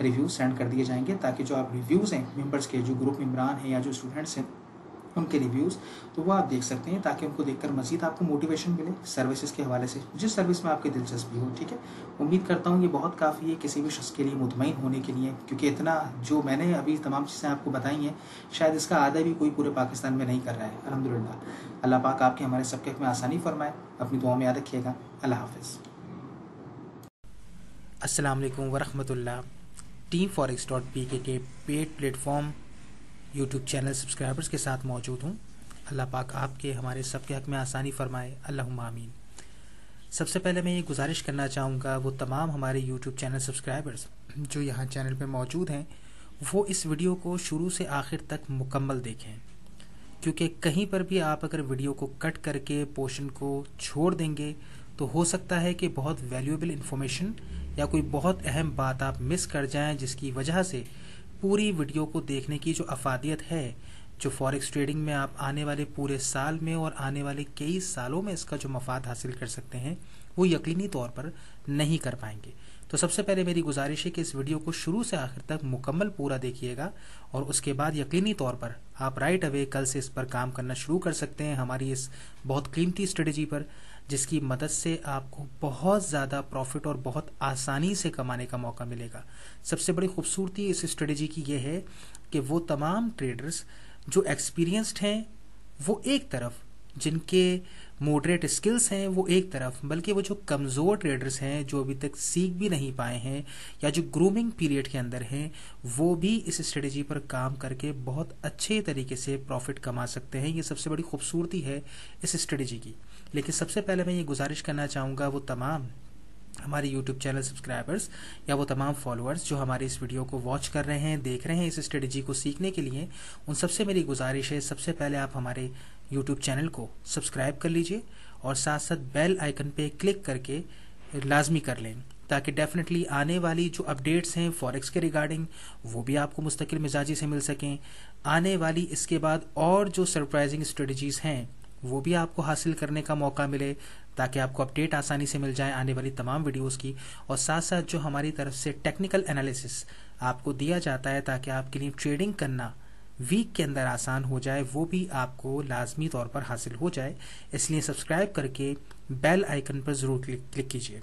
रिव्यूज़ सेंड कर दिए जाएंगे, ताकि जो आप रिव्यूज़ हैं मेंबर्स के, जो ग्रुप मेम्बरान हैं या जो स्टूडेंट्स हैं, उनके रिव्यूज़, तो वो आप देख सकते हैं ताकि उनको देखकर मज़ीद आपको मोटिवेशन मिले सर्विसेज के हवाले से, जिस सर्विस में आपकी दिलचस्पी हो। ठीक है, उम्मीद करता हूँ ये बहुत काफ़ी है किसी भी शख्स के लिए मुतमईन होने के लिए, क्योंकि इतना जो मैंने अभी तमाम चीज़ें आपको बताई हैं शायद इसका आधा भी कोई पूरे पाकिस्तान में नहीं कर रहा है। अल्हम्दुलिल्लाह, अल्लाह पाक आपके हमारे सबके हक में आसानी फरमाए। अपनी दुआ में याद रखिएगा। अल्लाह हाफ़िज़। अस्सलाम वालेकुम वरहमतुल्लाह। teamforex.pk के paid platform YouTube channel subscribers के साथ मौजूद हूँ। अल्लाह पाक आपके हमारे सबके हक में आसानी फरमाए, अल्लाहुम्मा आमीन। सबसे पहले मैं ये गुजारिश करना चाहूँगा वो तमाम हमारे यूट्यूब चैनल सब्सक्राइबर्स जो यहाँ चैनल पे मौजूद हैं वो इस वीडियो को शुरू से आखिर तक मुकम्मल देखें, क्योंकि कहीं पर भी आप अगर वीडियो को कट करके पोर्शन को छोड़ देंगे तो हो सकता है कि बहुत वैल्यूएबल इन्फॉर्मेशन या कोई बहुत अहम बात आप मिस कर जाएं, जिसकी वजह से पूरी वीडियो को देखने की जो अफादियत है, जो फॉरेक्स ट्रेडिंग में आप आने वाले पूरे साल में और आने वाले कई सालों में इसका जो मफाद हासिल कर सकते हैं, वो यकीनी तौर पर नहीं कर पाएंगे। तो सबसे पहले मेरी गुजारिश है कि इस वीडियो को शुरू से आखिर तक मुकम्मल पूरा देखिएगा और उसके बाद यकीनी तौर पर आप राइट अवे कल से इस पर काम करना शुरू कर सकते हैं, हमारी इस बहुत कीमती स्ट्रेटजी पर, जिसकी मदद से आपको बहुत ज़्यादा प्रॉफिट और बहुत आसानी से कमाने का मौका मिलेगा। सबसे बड़ी खूबसूरती इस स्ट्रेटजी की यह है कि वो तमाम ट्रेडर्स जो एक्सपीरियंस्ड हैं वो एक तरफ, जिनके मॉडरेट स्किल्स हैं वो एक तरफ, बल्कि वो जो कमज़ोर ट्रेडर्स हैं जो अभी तक सीख भी नहीं पाए हैं या जो ग्रूमिंग पीरियड के अंदर हैं, वो भी इस स्ट्रेटजी पर काम करके बहुत अच्छे तरीके से प्रॉफिट कमा सकते हैं। ये सबसे बड़ी खूबसूरती है इस स्ट्रेटजी की। लेकिन सबसे पहले मैं ये गुजारिश करना चाहूँगा वो तमाम हमारे YouTube चैनल सब्सक्राइबर्स या वो तमाम फॉलोअर्स जो हमारे इस वीडियो को वॉच कर रहे हैं, देख रहे हैं इस स्ट्रेटजी को सीखने के लिए, उन सबसे मेरी गुजारिश है सबसे पहले आप हमारे YouTube चैनल को सब्सक्राइब कर लीजिए और साथ साथ बेल आइकन पे क्लिक करके लाजमी कर लें, ताकि डेफिनेटली आने वाली जो अपडेट्स हैं फॉरेक्स के रिगार्डिंग वो भी आपको मुस्तकिल मिजाजी से मिल सकें। आने वाली इसके बाद और जो सरप्राइजिंग स्ट्रेटजीज़ हैं वो भी आपको हासिल करने का मौका मिले, ताकि आपको अपडेट आसानी से मिल जाए आने वाली तमाम वीडियोस की। और साथ साथ जो हमारी तरफ से टेक्निकल एनालिसिस आपको दिया जाता है ताकि आपके लिए ट्रेडिंग करना वीक के अंदर आसान हो जाए, वो भी आपको लाजमी तौर पर हासिल हो जाए। इसलिए सब्सक्राइब करके बेल आइकन पर ज़रूर क्लिक कीजिए।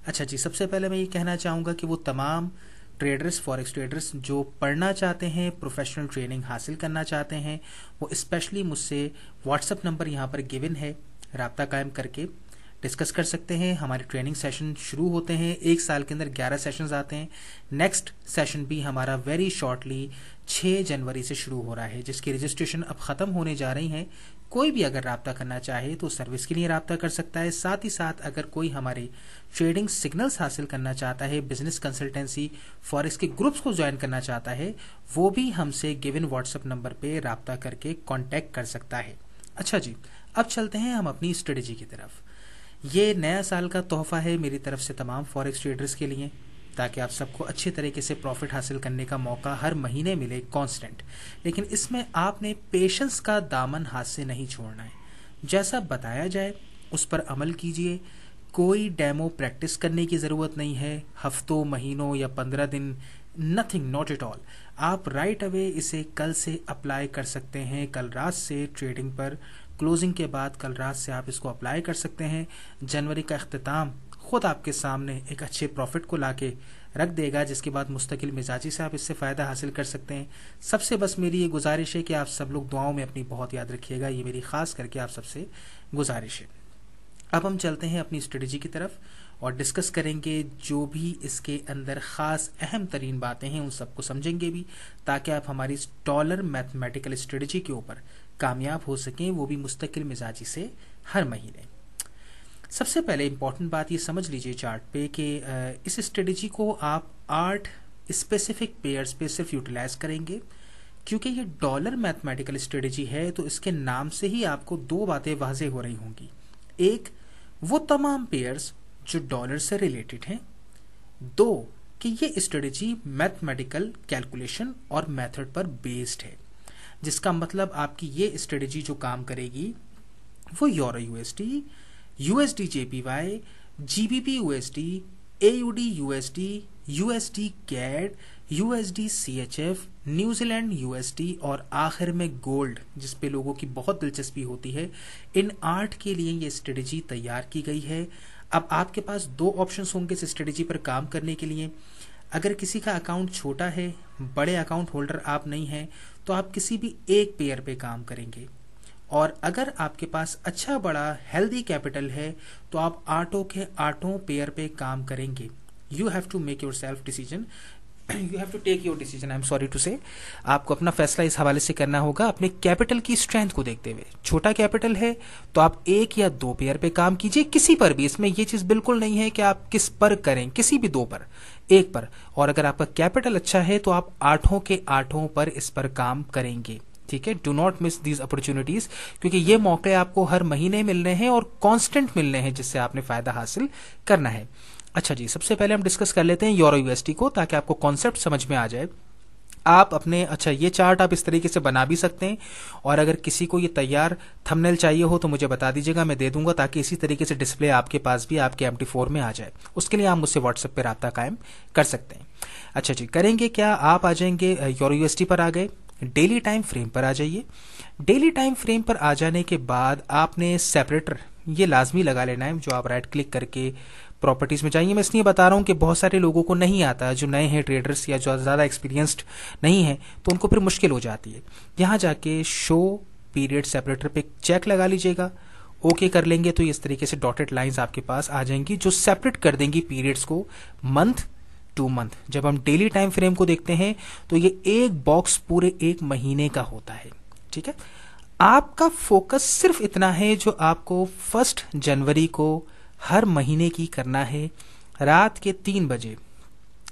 अच्छा जी, सबसे पहले मैं ये कहना चाहूँगा कि वो तमाम ट्रेडर्स, फॉरेक्स ट्रेडर्स जो पढ़ना चाहते हैं, प्रोफेशनल ट्रेनिंग हासिल करना चाहते हैं, वो स्पेशली मुझसे व्हाट्सएप नंबर यहाँ पर गिवन है, राब्ता कायम करके डिस्कस कर सकते हैं। हमारे ट्रेनिंग सेशन शुरू होते हैं, एक साल के अंदर 11 सेशंस आते हैं। नेक्स्ट सेशन भी हमारा वेरी शॉर्टली 6 जनवरी से शुरू हो रहा है, जिसकी रजिस्ट्रेशन अब ख़त्म होने जा रही है। कोई भी अगर राब्ता करना चाहे तो सर्विस के लिए राब्ता कर सकता है। साथ ही साथ अगर कोई हमारे ट्रेडिंग सिग्नल्स हासिल करना चाहता है, बिजनेस कंसल्टेंसी फॉरेक्स के ग्रुप्स को ज्वाइन करना चाहता है, वो भी हमसे गिवन व्हाट्सएप नंबर पे राब्ता करके कांटेक्ट कर सकता है। अच्छा जी, अब चलते हैं हम अपनी स्ट्रेटजी की तरफ। ये नया साल का तोहफा है मेरी तरफ से तमाम फॉरेक्स ट्रेडर्स के लिए, ताकि आप सबको अच्छे तरीके से प्रॉफिट हासिल करने का मौका हर महीने मिले कांस्टेंट। लेकिन इसमें आपने पेशेंस का दामन हाथ से नहीं छोड़ना है। जैसा बताया जाए उस पर अमल कीजिए। कोई डेमो प्रैक्टिस करने की ज़रूरत नहीं है, हफ्तों, महीनों या 15 दिन, नथिंग, नॉट एट ऑल। आप राइट अवे इसे कल से अप्लाई कर सकते हैं। कल रात से ट्रेडिंग पर क्लोजिंग के बाद कल रात से आप इसको अप्लाई कर सकते हैं। जनवरी का अख्तिताम खुद आपके सामने एक अच्छे प्रॉफिट को लाके रख देगा, जिसके बाद मुस्तकिल मिजाजी से आप इससे फ़ायदा हासिल कर सकते हैं। सबसे बस मेरी ये गुजारिश है कि आप सब लोग दुआओं में अपनी बहुत याद रखिएगा, ये मेरी ख़ास करके आप सबसे गुजारिश है। अब हम चलते हैं अपनी स्ट्रेटजी की तरफ और डिस्कस करेंगे जो भी इसके अंदर ख़ास अहम तरीन बातें हैं उन सबको समझेंगे भी, ताकि आप हमारी डॉलर मैथमेटिकल स्ट्रेटजी के ऊपर कामयाब हो सकें, वो भी मुस्तकिल मिजाजी से हर महीने। सबसे पहले इंपॉर्टेंट बात ये समझ लीजिए चार्ट पे कि इस स्ट्रेटजी को आप 8 स्पेसिफिक पेयर्स पे सिर्फ यूटिलाइज करेंगे। क्योंकि ये डॉलर मैथमेटिकल स्ट्रेटजी है तो इसके नाम से ही आपको 2 बातें वाज़ेह हो रही होंगी। एक, वो तमाम पेयर्स जो डॉलर से रिलेटेड हैं। 2, कि ये स्ट्रेटजी मैथमेटिकल कैलकुलेशन और मेथड पर बेस्ड है, जिसका मतलब आपकी ये स्ट्रेटजी जो काम करेगी वो euro USD, USD JPY, GBP USD, AUD USD, USD CAD, USD CHF, New Zealand USD और आखिर में गोल्ड, जिस पे लोगों की बहुत दिलचस्पी होती है। इन 8 के लिए ये स्ट्रेटजी तैयार की गई है। अब आपके पास 2 ऑप्शंस होंगे इस स्ट्रेटजी पर काम करने के लिए। अगर किसी का अकाउंट छोटा है, बड़े अकाउंट होल्डर आप नहीं हैं, तो आप किसी भी एक पेयर पे काम करेंगे। और अगर आपके पास अच्छा बड़ा हेल्दी कैपिटल है तो आप 8 के 8 पेयर पे काम करेंगे। You have to make your self decision, you have to take your decision, I am sorry to say. आपको अपना फैसला इस हवाले से करना होगा अपने कैपिटल की स्ट्रेंथ को देखते हुए। छोटा कैपिटल है तो आप 1 या 2 पेयर पे काम कीजिए, किसी पर भी। इसमें ये चीज बिल्कुल नहीं है कि आप किस पर करें, किसी भी 2 पर, 1 पर। और अगर आपका कैपिटल अच्छा है तो आप 8 के 8 पर इस पर काम करेंगे। ठीक है, do not miss these opportunities, क्योंकि ये मौके आपको हर महीने मिलने हैं और कांस्टेंट मिलने हैं, जिससे आपने फायदा हासिल करना है। अच्छा जी, सबसे पहले हम डिस्कस कर लेते हैं यूरो USD को, ताकि आपको कॉन्सेप्ट समझ में आ जाए। आप अपने ये चार्ट आप इस तरीके से बना भी सकते हैं, और अगर किसी को ये तैयार थंबनेल चाहिए हो तो मुझे बता दीजिएगा, मैं दे दूंगा, ताकि इसी तरीके से डिस्प्ले आपके पास भी आपके MT4 में आ जाए। उसके लिए आप मुझसे व्हाट्सएप पे राब्ता कायम कर सकते हैं। अच्छा जी, करेंगे क्या, आप आ जाएंगे यूरो USD पर आ गए, डेली टाइम फ्रेम पर आ जाइए। डेली टाइम फ्रेम पर आ जाने के बाद आपने सेपरेटर ये लाजमी लगा लेना है, जो आप राइट क्लिक करके प्रॉपर्टीज में जाइए। मैं इसलिए बता रहा हूं कि बहुत सारे लोगों को नहीं आता, जो नए हैं ट्रेडर्स या जो ज़्यादा एक्सपीरियंस्ड नहीं है, तो उनको फिर मुश्किल हो जाती है। यहाँ जाके शो पीरियड सेपरेटर पे चेक लगा लीजिएगा, ओके कर लेंगे तो इस तरीके से डॉटेड लाइंस आपके पास आ जाएंगी, जो सेपरेट कर देंगी पीरियड्स को मंथ टू मंथ। जब हम डेली टाइम फ्रेम को देखते हैं तो ये एक बॉक्स पूरे 1 महीने का होता है। ठीक है, आपका फोकस सिर्फ इतना है, जो आपको 1 जनवरी को हर महीने की करना है, रात के 3 बजे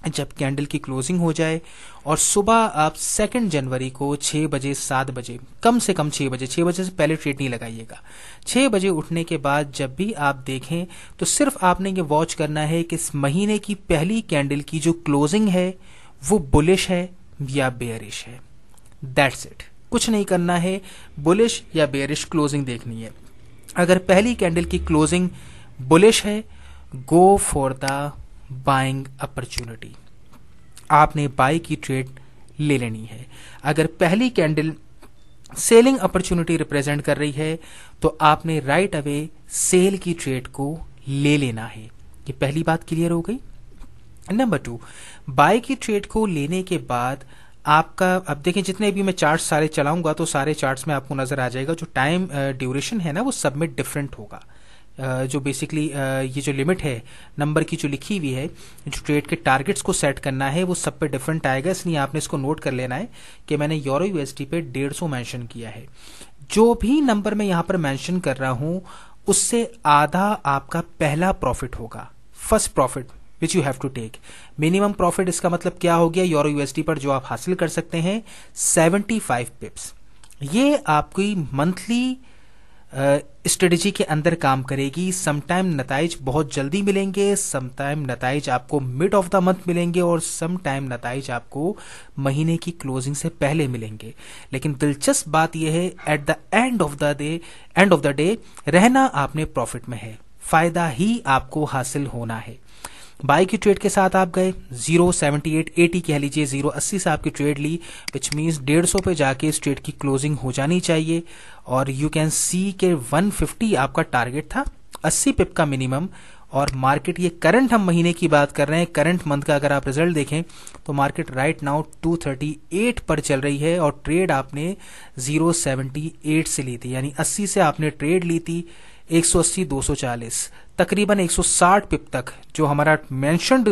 जब कैंडल की क्लोजिंग हो जाए, और सुबह आप 2 जनवरी को 6 बजे 7 बजे, कम से कम 6 बजे से पहले ट्रेड नहीं लगाइएगा। 6 बजे उठने के बाद जब भी आप देखें तो सिर्फ आपने ये वॉच करना है कि इस महीने की पहली कैंडल की जो क्लोजिंग है वो बुलिश है या बेयरिश है। दैट्स इट, कुछ नहीं करना है, बुलिश या बेयरिश क्लोजिंग देखनी है। अगर पहली कैंडल की क्लोजिंग बुलिश है, go for the buying opportunity, आपने बाय की ट्रेड ले लेनी है। अगर पहली कैंडल सेलिंग अपॉर्चुनिटी रिप्रेजेंट कर रही है तो आपने राइट अवे सेल की ट्रेड को ले लेना है। ये पहली बात क्लियर हो गई। नंबर 2, बाय की ट्रेड को लेने के बाद आपका, अब देखें जितने भी मैं चार्ट्स सारे चलाऊंगा तो सारे चार्ट्स में आपको नजर आ जाएगा, जो टाइम ड्यूरेशन है ना वो सब में डिफरेंट होगा। जो बेसिकली ये जो लिमिट है नंबर की जो लिखी हुई है, जो ट्रेड के टारगेट्स को सेट करना है, वो सब पे डिफरेंट आएगा। इसलिए आपने इसको नोट कर लेना है कि मैंने यूरो USD पे 150 मेंशन किया है। जो भी नंबर मैं यहाँ पर मेंशन कर रहा हूं उससे आधा आपका पहला प्रॉफिट होगा, first profit which you have to take. Minimum profit इसका मतलब क्या हो गया, यूरो USD पर जो आप हासिल कर सकते हैं 75 पिप्स। ये आपकी मंथली स्ट्रेटेजी के अंदर काम करेगी। समटाइम नताइज बहुत जल्दी मिलेंगे, समटाइम नताइज आपको मिड ऑफ द मंथ मिलेंगे, और समटाइम नताइज आपको महीने की क्लोजिंग से पहले मिलेंगे। लेकिन दिलचस्प बात यह है, at the end of the day रहना आपने प्रॉफिट में है, फायदा ही आपको हासिल होना है। बाय की ट्रेड के साथ आप गए 0.7880 कह लीजिए, 0.80 से आपकी ट्रेड ली, विच मीन्स 150 पे जाके इस ट्रेड की क्लोजिंग हो जानी चाहिए। और यू कैन सी के 150 आपका टारगेट था, 80 पिप का मिनिमम। और मार्केट, ये करंट हम महीने की बात कर रहे हैं, करंट मंथ का अगर आप रिजल्ट देखें तो मार्केट राइट नाउ 238 पर चल रही है, और ट्रेड आपने 0.78 से ली थी, यानी 80 से आपने ट्रेड ली थी 180 240 तकरीबन 160 पिप तक, जो हमारा मेंशन्ड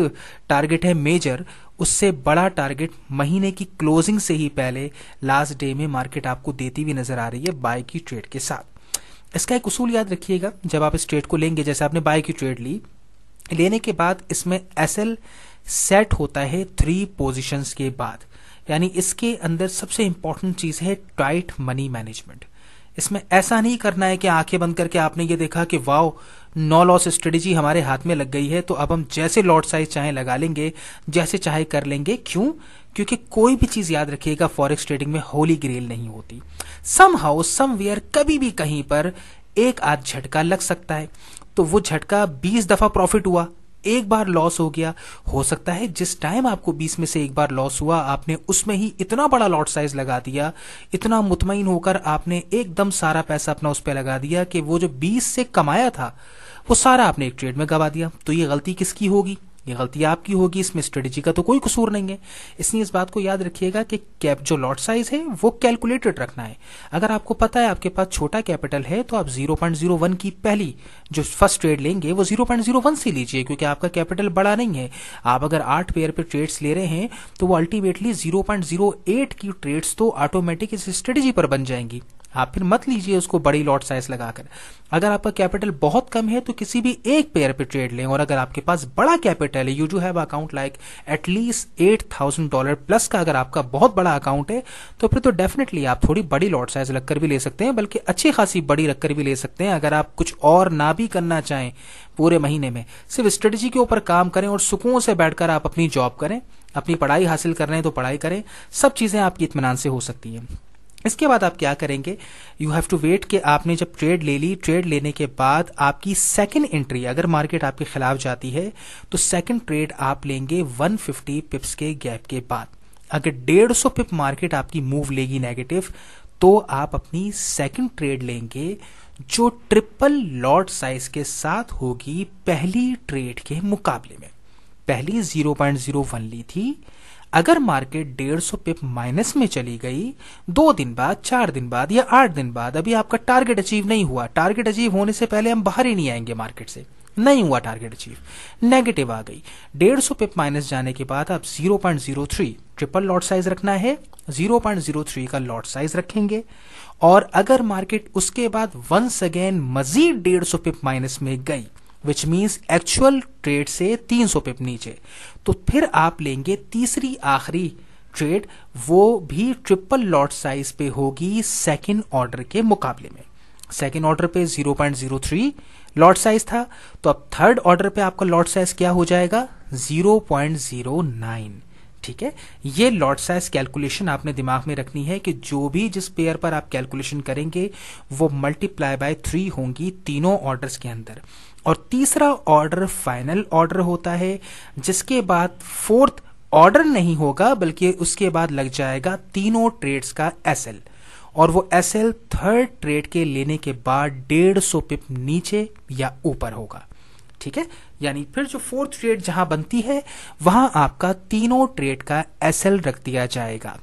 टारगेट है मेजर, उससे बड़ा टारगेट महीने की क्लोजिंग से ही पहले लास्ट डे में मार्केट आपको देती हुई नजर आ रही है बाय की ट्रेड के साथ। इसका एक उसूल याद रखिएगा, जब आप इस ट्रेड को लेंगे, जैसे आपने बाय की ट्रेड ली, लेने के बाद इसमें SL सेट होता है 3 पोजीशंस के बाद, यानी इसके अंदर सबसे इंपॉर्टेंट चीज है टाइट मनी मैनेजमेंट। इसमें ऐसा नहीं करना है कि आंखें बंद करके आपने ये देखा कि वाओ नो लॉस स्ट्रेटेजी हमारे हाथ में लग गई है, तो अब हम जैसे लॉट साइज चाहे लगा लेंगे, जैसे चाहे कर लेंगे। क्यों? क्योंकि कोई भी चीज याद रखिएगा, फॉरेक्स ट्रेडिंग में होली ग्रेल नहीं होती। समहाउ समवेयर कभी भी कहीं पर एक आध झटका लग सकता है, तो वो झटका 20 दफा प्रॉफिट हुआ एक बार लॉस हो गया, हो सकता है जिस टाइम आपको 20 में से एक बार लॉस हुआ आपने उसमें ही इतना बड़ा लॉट साइज लगा दिया, इतना मुतमईन होकर आपने एकदम सारा पैसा अपना उस पर लगा दिया कि वो जो 20 से कमाया था वो सारा आपने एक ट्रेड में गवा दिया। तो ये गलती किसकी होगी? ये गलती आपकी होगी, इसमें स्ट्रेटेजी का तो कोई कसूर नहीं है। इसलिए इस बात को याद रखिएगा कि कैप जो लॉट साइज है वो कैलकुलेटेड रखना है। अगर आपको पता है आपके पास छोटा कैपिटल है तो आप 0.01 की पहली जो फर्स्ट ट्रेड लेंगे वो 0.01 से लीजिए, क्योंकि आपका कैपिटल बड़ा नहीं है। आप अगर 8 पेयर पे ट्रेड्स ले रहे हैं तो वो अल्टीमेटली 0.08 की ट्रेड्स तो ऑटोमेटिक इस स्ट्रेटेजी पर बन जाएंगी। आप फिर मत लीजिए उसको बड़ी लॉट साइज लगाकर। अगर आपका कैपिटल बहुत कम है तो किसी भी एक पेयर पे ट्रेड लें, और अगर आपके पास बड़ा कैपिटल है, you do have account like at least $8,000 plus का अगर आपका बहुत बड़ा अकाउंट है तो फिर तो डेफिनेटली आप थोड़ी बड़ी लॉट साइज लगकर भी ले सकते हैं, बल्कि अच्छी खासी बड़ी रखकर भी ले सकते हैं। अगर आप कुछ और ना भी करना चाहें पूरे महीने में, सिर्फ स्ट्रेटेजी के ऊपर काम करें और सुकून से बैठकर आप अपनी जॉब करें, अपनी पढ़ाई हासिल कर रहे हैं तो पढ़ाई करें, सब चीजें आपकी इत्मीनान से हो सकती हैं। इसके बाद आप क्या करेंगे, यू हैव टू वेट कि आपने जब ट्रेड ले ली, ट्रेड लेने के बाद आपकी सेकंड एंट्री अगर मार्केट आपके खिलाफ जाती है तो सेकंड ट्रेड आप लेंगे 150 पिप्स के गैप के बाद। अगर 150 पिप मार्केट आपकी मूव लेगी नेगेटिव तो आप अपनी सेकंड ट्रेड लेंगे जो ट्रिपल लॉट साइज के साथ होगी पहली ट्रेड के मुकाबले में। पहली 0.01 ली थी, अगर मार्केट 150 पिप माइनस में चली गई 2 दिन बाद, 4 दिन बाद या 8 दिन बाद, अभी आपका टारगेट अचीव नहीं हुआ, टारगेट अचीव होने से पहले हम बाहर ही नहीं आएंगे मार्केट से, नहीं हुआ टारगेट अचीव, नेगेटिव आ गई, 150 पिप माइनस जाने के बाद आप 0.03 ट्रिपल लॉट साइज रखना है, 0.03 का लॉट साइज रखेंगे। और अगर मार्केट उसके बाद वंस अगेन मजीद 150 पिप माइनस में गई, विच मीन्स एक्चुअल ट्रेड से 300 पिप नीचे, तो फिर आप लेंगे तीसरी आखिरी ट्रेड, वो भी ट्रिपल लॉट साइज पे होगी सेकंड ऑर्डर के मुकाबले में। सेकंड ऑर्डर पे 0.03 लॉट साइज था, तो अब थर्ड ऑर्डर पे आपका लॉट साइज क्या हो जाएगा, 0.09। ठीक है, ये लॉट साइज कैलकुलेशन आपने दिमाग में रखनी है कि जो भी जिस पेयर पर आप कैलकुलेशन करेंगे वो मल्टीप्लाई बाय 3 होंगी तीनों ऑर्डर्स के अंदर। और तीसरा ऑर्डर फाइनल ऑर्डर होता है, जिसके बाद फोर्थ ऑर्डर नहीं होगा बल्कि उसके बाद लग जाएगा तीनों ट्रेड्स का एसएल, और वो एसएल थर्ड ट्रेड के लेने के बाद 150 पिप नीचे या ऊपर होगा। ठीक है, यानी फिर जो फोर्थ ट्रेड जहां बनती है वहां आपका तीनों ट्रेड का एसएल रख दिया जाएगा।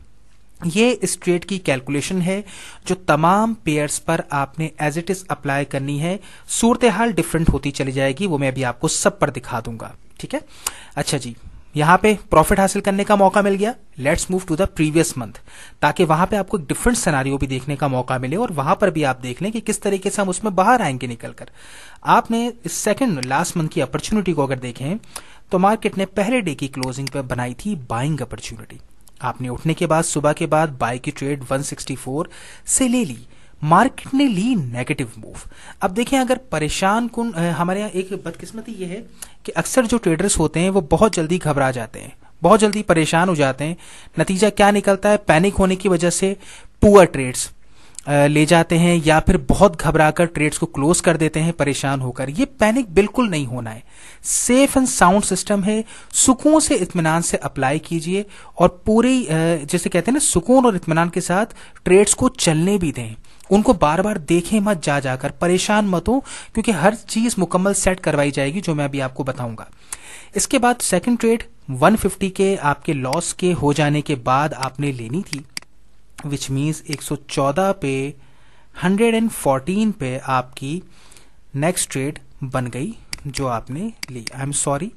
ये इस ट्रेड की कैलकुलेशन है जो तमाम पेयर्स पर आपने एज इट इज अप्लाई करनी है। सूरत हाल डिफरेंट होती चली जाएगी, वो मैं अभी आपको सब पर दिखा दूंगा। ठीक है, अच्छा जी, यहां पे प्रॉफिट हासिल करने का मौका मिल गया। Let's move to the previous month, ताकि वहां पे आपको एक डिफरेंट सिनेरियो भी देखने का मौका मिले और वहां पर भी आप देख लें कि किस तरीके से हम उसमें बाहर आएंगे निकलकर। आपने इस सेकंड लास्ट मंथ की अपॉर्चुनिटी को अगर देखें तो मार्केट ने पहले डे की क्लोजिंग पर बनाई थी बाइंग अपॉर्चुनिटी। आपने उठने के बाद सुबह के बाद बाय की ट्रेड 164 से ले ली, मार्केट ने ली नेगेटिव मूव। अब देखें, अगर परेशान कुन हमारे यहाँ एक बदकिस्मती ये है कि अक्सर जो ट्रेडर्स होते हैं वो बहुत जल्दी घबरा जाते हैं, बहुत जल्दी परेशान हो जाते हैं। नतीजा क्या निकलता है, पैनिक होने की वजह से पुअर ट्रेड्स ले जाते हैं या फिर बहुत घबराकर ट्रेड्स को क्लोज कर देते हैं परेशान होकर। ये पैनिक बिल्कुल नहीं होना है, सेफ एंड साउंड सिस्टम है, सुकून से इत्मीनान से अप्लाई कीजिए और पूरी जैसे कहते हैं ना, सुकून और इत्मीनान के साथ ट्रेड्स को चलने भी दें। उनको बार बार देखें मत, जा जाकर परेशान मत हो, क्योंकि हर चीज मुकम्मल सेट करवाई जाएगी जो मैं अभी आपको बताऊंगा। इसके बाद सेकंड ट्रेड 150 के आपके लॉस के हो जाने के बाद आपने लेनी थी, विच मीन्स 114 पे 114 पे आपकी नेक्स्ट ट्रेड बन गई जो आपने ली। आई एम सॉरी,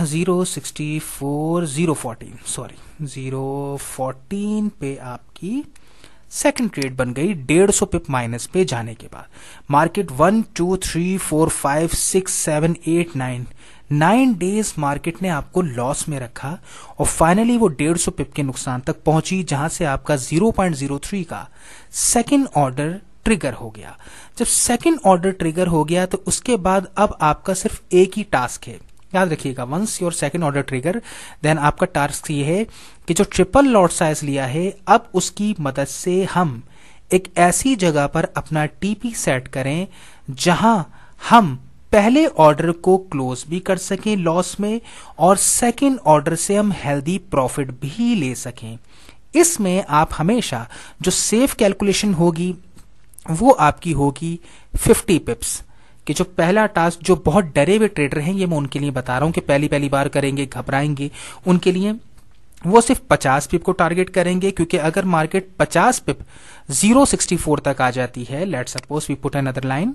014 पे आपकी सेकंड ट्रेड बन गई 150 पिप माइनस पे जाने के बाद। मार्केट 1 2 3 4 5 6 7 8 9 डेज मार्केट ने आपको लॉस में रखा और फाइनली वो 150 पिप के नुकसान तक पहुंची, जहां से आपका 0.03 का सेकंड ऑर्डर ट्रिगर हो गया। जब सेकंड ऑर्डर ट्रिगर हो गया तो उसके बाद अब आपका सिर्फ एक ही टास्क है, याद रखिएगा, once your second order trigger then आपका टास्क ये है कि जो ट्रिपल लॉट साइज लिया है अब उसकी मदद से हम एक ऐसी जगह पर अपना टीपी सेट करें जहां हम पहले ऑर्डर को क्लोज भी कर सकें लॉस में और सेकंड ऑर्डर से हम हेल्दी प्रॉफिट भी ले सकें। इसमें आप हमेशा जो सेफ कैलकुलेशन होगी वो आपकी होगी 50 पिप्स कि जो पहला टास्क, जो बहुत डरे हुए ट्रेडर हैं, ये मैं उनके लिए बता रहा हूं कि पहली बार करेंगे, घबराएंगे, उनके लिए वो सिर्फ 50 पिप को टारगेट करेंगे, क्योंकि अगर मार्केट 50 पिप 064 तक आ जाती है, let suppose we put another line,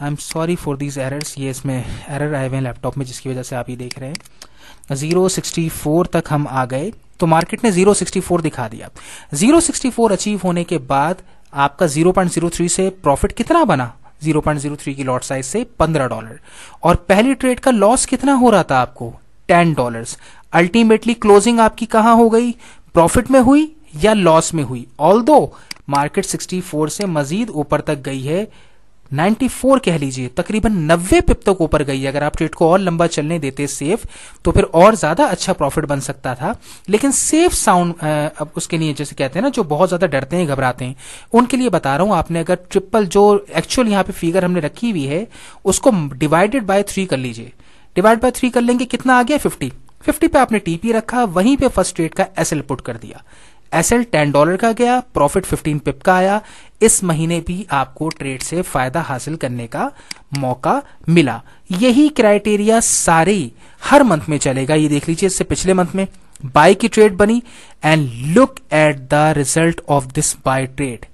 I am sorry for these errors, ये इसमें एरर आए हुए हैं लैपटॉप में जिसकी वजह से आप ये देख रहे हैं। 064 तक हम आ गए तो मार्केट ने 064 दिखा दिया। 064 अचीव होने के बाद आपका 0.03 से प्रॉफिट कितना बना, 0.03 की लॉट साइज से $15, और पहली ट्रेड का लॉस कितना हो रहा था आपको, $10। अल्टीमेटली क्लोजिंग आपकी कहां हो गई, प्रॉफिट में हुई या लॉस में हुई। ऑल्दो मार्केट 64 से मजीद ऊपर तक गई है, 94 कह लीजिए, तकरीबन 90 पिप तक ऊपर गई है। अगर आप ट्रेड को और लंबा चलने देते सेफ तो फिर और ज्यादा अच्छा प्रॉफिट बन सकता था। लेकिन सेफ साउंड अब उसके लिए, जैसे कहते हैं ना, जो बहुत ज्यादा डरते हैं, घबराते हैं, उनके लिए बता रहा हूं, आपने अगर ट्रिपल जो एक्चुअल यहां पे फिगर हमने रखी हुई है उसको डिवाइडेड बाय 3 कर लीजिए। डिवाइड बाय 3 कर लेंगे, कितना आ गया, 50 पे आपने टीपी रखा, वहीं पे फर्स्ट ट्रेड का एसएल पुट कर दिया। एसएल $10 का गया, प्रॉफिट 15 पिप का आया। इस महीने भी आपको ट्रेड से फायदा हासिल करने का मौका मिला। यही क्राइटेरिया सारे हर मंथ में चलेगा। ये देख लीजिए, इससे पिछले मंथ में बाय की ट्रेड बनी, and look at the result of this by trade.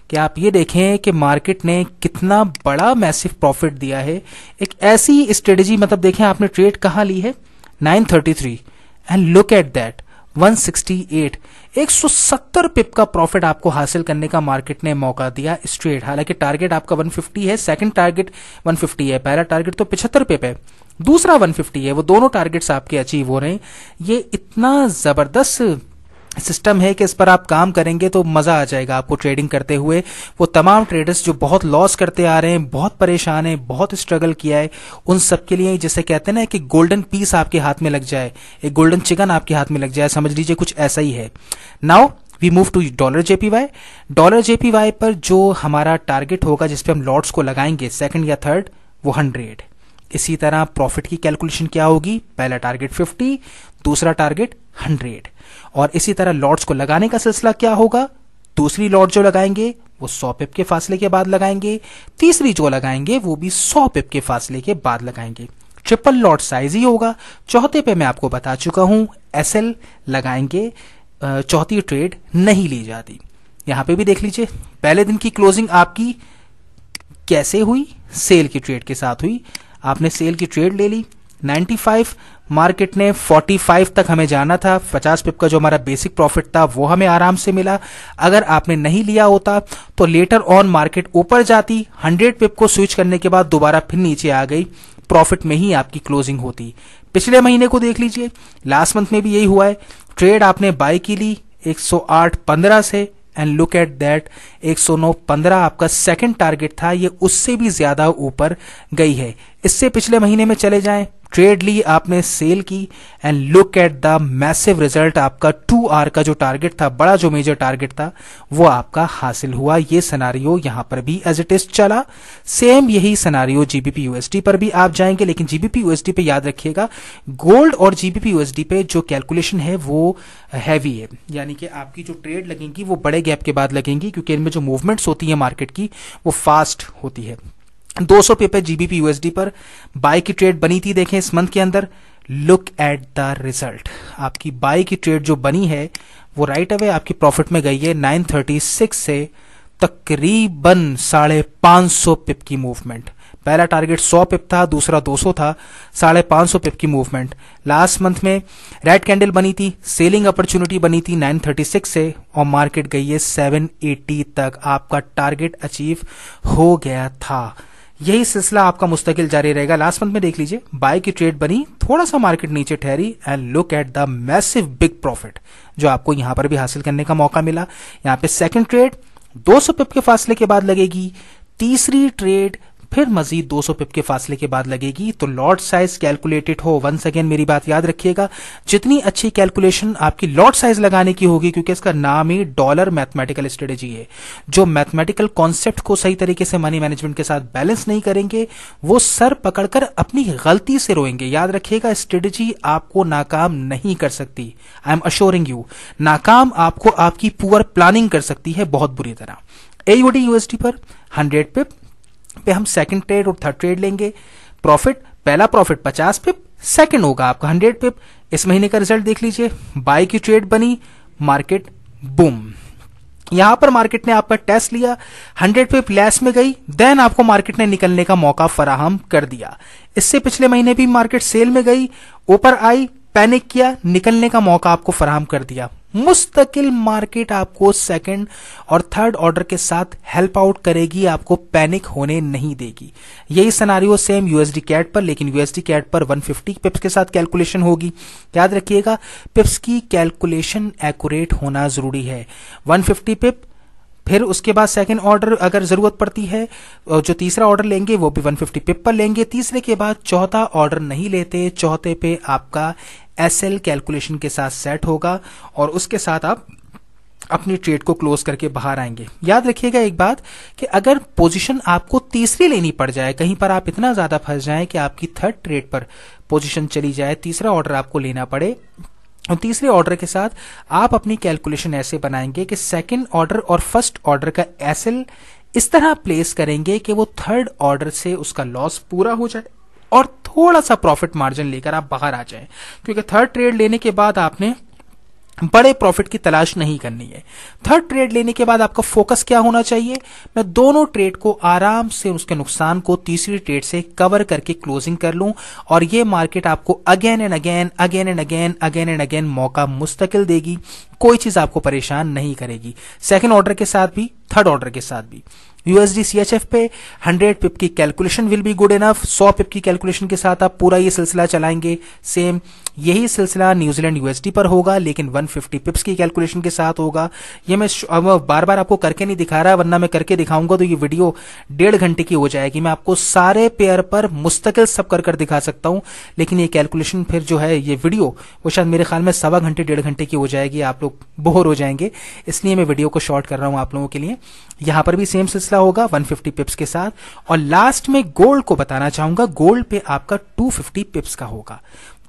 कि आप ये देखें कि मार्केट ने कितना बड़ा मैसिव प्रॉफिट दिया है। एक ऐसी स्ट्रेटेजी, मतलब देखें आपने ट्रेड कहां ली है, 933, एंड लुक एट दैट 168, 170 पिप का प्रॉफिट आपको हासिल करने का मार्केट ने मौका दिया इस ट्रेड। हालांकि टारगेट आपका 150 है, सेकंड टारगेट 150 है, पहला टारगेट तो 75 पिप है, दूसरा 150 है, वो दोनों टारगेट्स आपके अचीव हो रहे हैं। ये इतना जबरदस्त सिस्टम है कि इस पर आप काम करेंगे तो मजा आ जाएगा आपको ट्रेडिंग करते हुए। वो तमाम ट्रेडर्स जो बहुत लॉस करते आ रहे हैं, बहुत परेशान हैं, बहुत स्ट्रगल किया है, उन सब के लिए जैसे कहते हैं ना कि गोल्डन पीस आपके हाथ में लग जाए, एक गोल्डन चिकन आपके हाथ में लग जाए, समझ लीजिए कुछ ऐसा ही है। Now we move to dollar JPY. Dollar JPY पर जो हमारा टारगेट होगा जिसपे हम लॉट्स को लगाएंगे सेकंड या थर्ड, वो 100। इसी तरह प्रॉफिट की कैलकुलेशन क्या होगी, पहला टारगेट 50, दूसरा टारगेट 100, और इसी तरह लॉट्स को लगाने का सिलसिला क्या होगा, दूसरी लॉट जो लगाएंगे वो 100 पिप के फासले के बाद लगाएंगे, तीसरी जो लगाएंगे वो भी 100 पिप के फासले के बाद लगाएंगे। ट्रिपल लॉट साइज ही होगा। चौथे पे मैं आपको बता चुका हूं, एसएल लगाएंगे, चौथी ट्रेड नहीं ली जाती। यहां पे भी देख लीजिए, पहले दिन की क्लोजिंग आपकी कैसे हुई, सेल की ट्रेड के साथ हुई। आपने सेल की ट्रेड ले ली 95, मार्केट ने 45 तक हमें जाना था, 50 पिप का जो हमारा बेसिक प्रॉफिट था वो हमें आराम से मिला। अगर आपने नहीं लिया होता तो लेटर ऑन मार्केट ऊपर जाती, 100 पिप को स्विच करने के बाद दोबारा फिर नीचे आ गई, प्रॉफिट में ही आपकी क्लोजिंग होती। पिछले महीने को देख लीजिए, लास्ट मंथ में भी यही हुआ है। ट्रेड आपने बाय की ली 108.15 से, एंड लुक एट दैट 109.15 आपका सेकंड टारगेट था, ये उससे भी ज्यादा ऊपर गई है। इससे पिछले महीने में चले जाएं, ट्रेड ली आपने सेल की, and look at the massive result, आपका 2R का जो टारगेट था, बड़ा जो मेजर टारगेट था, वो आपका हासिल हुआ। ये सिनारियो यहां पर भी एज इट इज चला। सेम यही सिनारियो जीबीपी यूएसडी पर भी आप जाएंगे, लेकिन जीबीपी यूएसडी पे याद रखिएगा, गोल्ड और जीबीपी यूएसडी पे जो कैलकुलेशन है वो हैवी है, यानी कि आपकी जो ट्रेड लगेंगी वो बड़े गैप के बाद लगेंगी, क्योंकि इनमें जो मूवमेंट्स होती है मार्केट की वो फास्ट होती है। 200 पिप है जीबीपी यूएसडी पर, बाय की ट्रेड बनी थी, देखें इस मंथ के अंदर। लुक एट द रिजल्ट, आपकी बाय की ट्रेड जो बनी है वो राइट अवे आपकी प्रॉफिट में गई है 936 से तकरीबन 550 पिप की मूवमेंट। पहला टारगेट 100 पिप था, दूसरा 200 था, 550 पिप की मूवमेंट। लास्ट मंथ में रेड कैंडल बनी थी, सेलिंग अपॉर्चुनिटी बनी थी 936 से, और मार्केट गई है 780 तक, आपका टारगेट अचीव हो गया था। यही सिलसिला आपका मुस्तकिल जारी रहेगा। लास्ट मंथ में देख लीजिए, बाय की ट्रेड बनी, थोड़ा सा मार्केट नीचे ठहरी, and look at the massive big profit जो आपको यहां पर भी हासिल करने का मौका मिला। यहां पे सेकंड ट्रेड 200 पिप के फासले के बाद लगेगी, तीसरी ट्रेड फिर मजीद 200 पिप के फासले के बाद लगेगी। तो लॉट साइज कैलकुलेटेड हो, वंस अगेन मेरी बात याद रखिएगा, जितनी अच्छी कैलकुलेशन आपकी लॉट साइज लगाने की होगी, क्योंकि इसका नाम ही डॉलर मैथमेटिकल स्ट्रेटेजी है, जो मैथमेटिकल कॉन्सेप्ट को सही तरीके से मनी मैनेजमेंट के साथ बैलेंस नहीं करेंगे वो सर पकड़कर अपनी गलती से रोएंगे। याद रखिएगा, स्ट्रेटेजी आपको नाकाम नहीं कर सकती। आई एम अश्योरिंग यू, नाकाम आपको आपकी पुअर प्लानिंग कर सकती है बहुत बुरी तरह। एयूडी यूएसडी पर 100 पिप पे हम सेकंड ट्रेड और थर्ड ट्रेड लेंगे। प्रॉफिट, पहला प्रॉफिट 50 पिप, सेकंड होगा आपका 100 पिप। इस महीने का रिजल्ट देख लीजिए, बाय की ट्रेड बनी, मार्केट बूम। यहां पर मार्केट ने आपका टेस्ट लिया, 100 पिप लेस में गई, देन आपको मार्केट ने निकलने का मौका फराहम कर दिया। इससे पिछले महीने भी मार्केट सेल में गई, ऊपर आई, पैनिक किया, निकलने का मौका आपको फराहम कर दिया। मुस्तकिल मार्केट आपको सेकंड और थर्ड ऑर्डर के साथ हेल्प आउट करेगी, आपको पैनिक होने नहीं देगी। यही सिनेरियो सेम यूएसडी कैट पर, लेकिन यूएसडी कैट पर 150 पिप्स के साथ कैलकुलेशन होगी। याद रखिएगा, पिप्स की कैलकुलेशन एक्यूरेट होना जरूरी है। 150 पिप, फिर उसके बाद सेकंड ऑर्डर अगर जरूरत पड़ती है, जो तीसरा ऑर्डर लेंगे वो भी 150 पिप पर लेंगे। तीसरे के बाद चौथा ऑर्डर नहीं लेते, चौथे पे आपका एसएल कैलकुलेशन के साथ सेट होगा और उसके साथ आप अपनी ट्रेड को क्लोज करके बाहर आएंगे। याद रखिएगा एक बात कि अगर पोजीशन आपको तीसरी लेनी पड़ जाए, कहीं पर आप इतना ज्यादा फंस जाएं कि आपकी थर्ड ट्रेड पर पोजीशन चली जाए, तीसरा ऑर्डर आपको लेना पड़े, और तीसरे ऑर्डर के साथ आप अपनी कैलकुलेशन ऐसे बनाएंगे कि सेकंड ऑर्डर और फर्स्ट ऑर्डर का एसएल इस तरह प्लेस करेंगे कि वो थर्ड ऑर्डर से उसका लॉस पूरा हो जाए और थोड़ा सा प्रॉफिट मार्जिन लेकर आप बाहर आ जाएं, क्योंकि थर्ड ट्रेड लेने के बाद आपने बड़े प्रॉफिट की तलाश नहीं करनी है। थर्ड ट्रेड लेने के बाद आपका फोकस क्या होना चाहिए, मैं दोनों ट्रेड को आराम से उसके नुकसान को तीसरी ट्रेड से कवर करके क्लोजिंग कर लूं और ये मार्केट आपको अगेन एंड अगेन मौका मुस्तकिल देगी, कोई चीज आपको परेशान नहीं करेगी, सेकंड ऑर्डर के साथ भी, थर्ड ऑर्डर के साथ भी। यूएसडी सीएचएफ पे 100 पिप की calculation will be good enough, 100 पिप की कैलकुलेशन के साथ आप पूरा ये सिलसिला चलाएंगे। सेम यही सिलसिला न्यूजीलैंड यूएसडी पर होगा, लेकिन 150 पिप्स की कैलकुलेशन के साथ होगा। ये मैं बार बार आपको करके नहीं दिखा रहा, वरना मैं करके दिखाऊंगा तो ये वीडियो 1.5 घंटे की हो जाएगी। मैं आपको सारे पेयर पर मुस्तकिल सब कर दिखा सकता हूं, लेकिन ये कैलकुलेशन फिर जो है ये वीडियो वो शायद मेरे ख्याल में 1.25 घंटे 1.5 घंटे की हो जाएगी, आप लोग बोर हो जाएंगे, इसलिए मैं वीडियो को शॉर्ट कर रहा हूं आप लोगों के लिए। यहां पर भी सेम सिलसिला होगा 150 पिप्स के साथ। और लास्ट में गोल्ड को बताना चाहूंगा, गोल्ड पे आपका 250 पिप्स का होगा,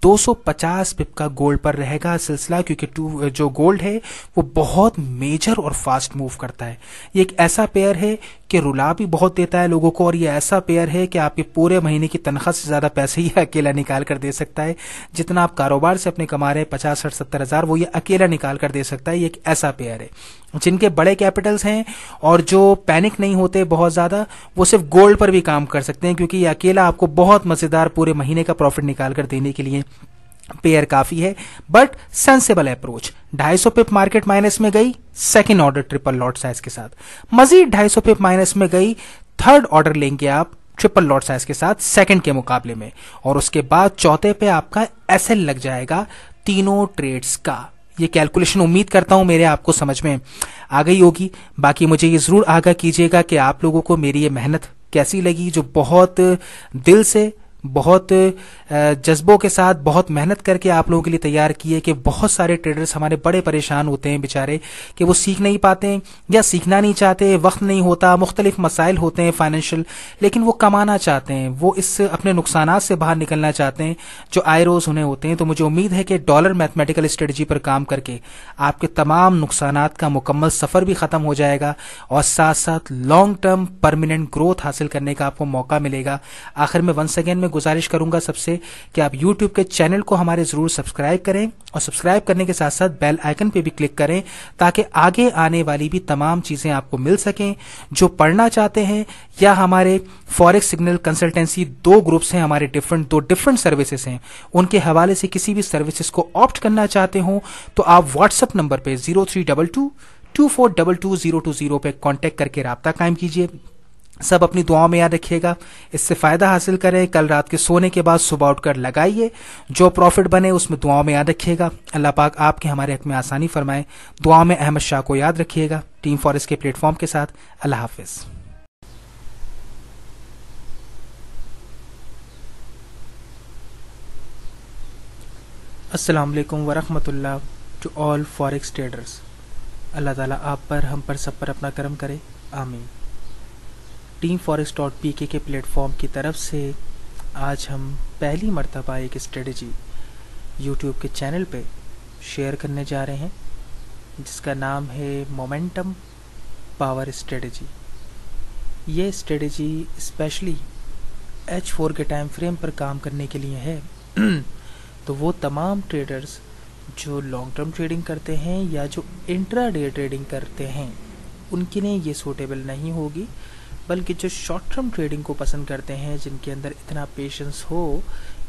250 पिप का गोल्ड पर रहेगा सिलसिला, क्योंकि जो गोल्ड है वो बहुत मेजर और फास्ट मूव करता है। ये एक ऐसा पेयर है कि रुला भी बहुत देता है लोगों को, और ये ऐसा पेयर है कि आपके पूरे महीने की तनख्वाह से ज्यादा पैसे ये अकेला निकाल कर दे सकता है। जितना आप कारोबार से अपने कमा रहे हैं 50, 60, 70 हजार, वो ये अकेला निकाल कर दे सकता है। ये एक ऐसा पेयर है जिनके बड़े कैपिटल्स हैं और जो पैनिक नहीं होते बहुत ज्यादा, वो सिर्फ गोल्ड पर भी काम कर सकते हैं, क्योंकि ये अकेला आपको बहुत मजेदार पूरे महीने का प्रॉफिट निकाल कर देने के लिए पेयर काफी है। But sensible approach, 250 pip market minus में गई, second order triple lot size के साथ, मजीद 250 पिप माइनस में गई, थर्ड ऑर्डर लेंगे आप ट्रिपल लॉट साइज के साथ सेकंड के मुकाबले में, और उसके बाद चौथे पे आपका एसएल लग जाएगा तीनों ट्रेड्स का। ये कैलकुलेशन उम्मीद करता हूं मेरे आपको समझ में आ गई होगी। बाकी मुझे ये जरूर आगाह कीजिएगा कि आप लोगों को मेरी ये मेहनत कैसी लगी, जो बहुत दिल से, बहुत जज्बों के साथ, बहुत मेहनत करके आप लोगों के लिए तैयार किए। कि बहुत सारे ट्रेडर्स हमारे बड़े परेशान होते हैं बेचारे, कि वो सीख नहीं पाते या सीखना नहीं चाहते, वक्त नहीं होता, मुख्तलिफ मसाइल होते हैं फाइनेंशियल, लेकिन वो कमाना चाहते हैं, वो इस अपने नुकसानात से बाहर निकलना चाहते हैं जो आए रोज उन्हें होते हैं। तो मुझे उम्मीद है कि डॉलर मैथमेटिकल स्ट्रेटजी पर काम करके आपके तमाम नुकसानात का मुकम्मल सफर भी खत्म हो जाएगा और साथ साथ लॉन्ग टर्म परमानेंट ग्रोथ हासिल करने का आपको मौका मिलेगा। आखिर में वंस अगेन मैं गुजारिश करूंगा सबसे कि आप YouTube के चैनल को हमारे जरूर सब्सक्राइब करें, और सब्सक्राइब करने के साथ साथ बेल आइकन पे भी क्लिक करें, ताकि आगे आने वाली भी तमाम चीजें आपको मिल सकें। जो पढ़ना चाहते हैं या हमारे फॉरेक्स सिग्नल कंसल्टेंसी 2 ग्रुप्स हैं, हमारे दो डिफरेंट सर्विसेज हैं, उनके हवाले से किसी भी सर्विसेज को ऑप्ट करना चाहते हो तो आप व्हाट्सएप नंबर पे 032224222020 पे कांटेक्ट करके राब्ता कायम कीजिए। सब अपनी दुआओं में याद रखिएगा, इससे फायदा हासिल करें। कल रात के सोने के बाद सुबह उठकर लगाइए, जो प्रॉफिट बने उसमें दुआओं में याद रखिएगा। अल्लाह पाक आपके हमारे हक में आसानी फरमाए। दुआ में अहमद शाह को याद रखिएगा, टीम फॉरेक्स के प्लेटफॉर्म के साथ। अल्लाह हाफिज। अस्सलाम वालेकुम वरहमतुल्लाह टू ऑल फॉरेक्स ट्रेडर्स। अल्लाह ताला आप पर, हम पर, सब पर अपना करम करे, आमीन। टीम forex.pk के प्लेटफॉर्म की तरफ से आज हम पहली मर्तबा एक स्ट्रेटजी यूट्यूब के चैनल पे शेयर करने जा रहे हैं जिसका नाम है मोमेंटम पावर स्ट्रेटजी। ये स्ट्रेटजी स्पेशली H4 के टाइम फ्रेम पर काम करने के लिए है। तो वो तमाम ट्रेडर्स जो लॉन्ग टर्म ट्रेडिंग करते हैं या जो इंट्राडे ट्रेडिंग करते हैं उनके लिए ये सूटेबल नहीं होगी, बल्कि जो शॉर्ट टर्म ट्रेडिंग को पसंद करते हैं, जिनके अंदर इतना पेशेंस हो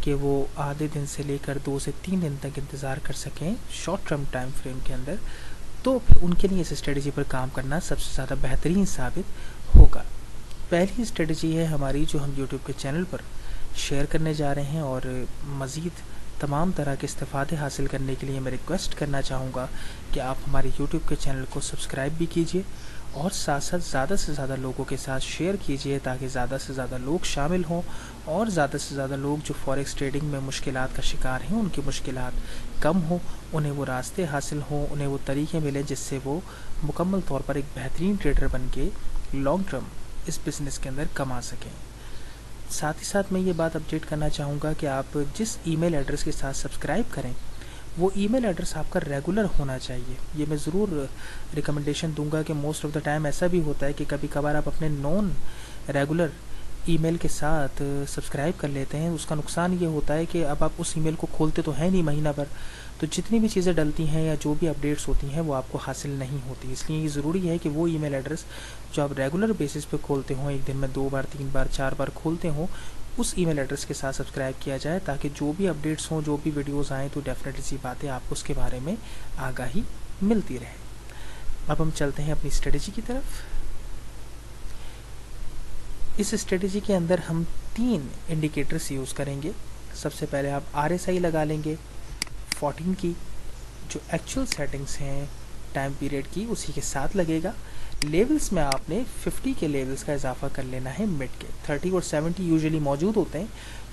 कि वो आधे दिन से लेकर 2 से 3 दिन तक इंतज़ार कर सकें शॉर्ट टर्म टाइम फ्रेम के अंदर, तो फिर उनके लिए इस स्ट्रेटजी पर काम करना सबसे ज़्यादा बेहतरीन साबित होगा। पहली स्ट्रेटजी है हमारी जो हम यूट्यूब के चैनल पर शेयर करने जा रहे हैं, और मज़ीद तमाम तरह के इस्तेफ़ादे हासिल करने के लिए मैं रिक्वेस्ट करना चाहूँगा कि आप हमारे यूट्यूब के चैनल को सब्सक्राइब भी कीजिए और साथ साथ ज़्यादा से ज़्यादा लोगों के साथ शेयर कीजिए ताकि ज़्यादा से ज़्यादा लोग शामिल हों और ज़्यादा से ज़्यादा लोग जो फॉरेक्स ट्रेडिंग में मुश्किलात का शिकार हैं उनकी मुश्किलात कम हो, उन्हें वो रास्ते हासिल हों, उन्हें वो तरीके मिलें जिससे वो मुकम्मल तौर पर एक बेहतरीन ट्रेडर बन के लॉन्ग टर्म इस बिज़नेस के अंदर कमा सकें। साथ ही साथ मैं ये बात अपडेट करना चाहूँगा कि आप जिस ईमेल एड्रेस के साथ सब्सक्राइब करें वो ईमेल एड्रेस आपका रेगुलर होना चाहिए। ये मैं ज़रूर रिकमेंडेशन दूंगा कि मोस्ट ऑफ द टाइम ऐसा भी होता है कि कभी कभार आप अपने नॉन रेगुलर ईमेल के साथ सब्सक्राइब कर लेते हैं। उसका नुकसान ये होता है कि अब आप उस ईमेल को खोलते तो हैं नहीं महीना भर, तो जितनी भी चीज़ें डलती हैं या जो भी अपडेट्स होती हैं वो आपको हासिल नहीं होती। इसलिए ये ज़रूरी है कि वो ईमेल एड्रेस जो आप रेगुलर बेसिस पे खोलते हों, एक दिन में 2 बार 3 बार 4 बार खोलते हों, उस ईमेल एड्रेस के साथ सब्सक्राइब किया जाए ताकि जो भी अपडेट्स हों, जो भी वीडियोस आएँ, तो डेफिनेटली सी बात है आपको उसके बारे में आगाही मिलती रहे। अब हम चलते हैं अपनी स्ट्रेटजी की तरफ। इस स्ट्रेटजी के अंदर हम 3 इंडिकेटर्स यूज़ करेंगे। सबसे पहले आप RSI लगा लेंगे 14 की, जो एक्चुअल सेटिंग्स हैं टाइम पीरियड की उसी के साथ लगेगा। लेवल्स में आपने 50 के लेवल्स का इजाफा कर लेना है मिड के। 30 और 70 यूजुअली मौजूद होते हैं,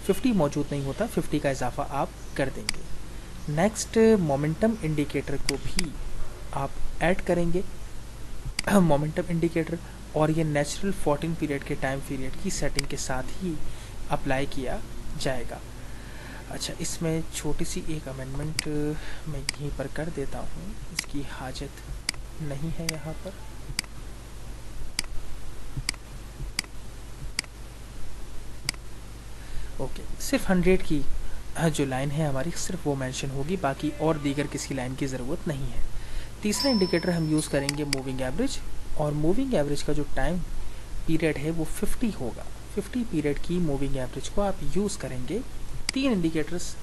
50 मौजूद नहीं होता, 50 का इजाफा आप कर देंगे। नेक्स्ट मोमेंटम इंडिकेटर को भी आप ऐड करेंगे, मोमेंटम इंडिकेटर, और ये नेचुरल 14 पीरियड के टाइम पीरियड की सेटिंग के साथ ही अप्लाई किया जाएगा। अच्छा, इसमें छोटी सी एक अमेंडमेंट मैं यहीं पर कर देता हूँ, इसकी हाजत नहीं है यहाँ पर। ओके, सिर्फ 100 की जो लाइन है हमारी सिर्फ वो मेंशन होगी, बाकी और दीगर किसी लाइन की ज़रूरत नहीं है। तीसरा इंडिकेटर हम यूज़ करेंगे मूविंग एवरेज, और मूविंग एवरेज का जो टाइम पीरियड है वो 50 होगा। 50 पीरियड की मूविंग एवरेज को आप यूज़ करेंगे। 3 इंडिकेटर्स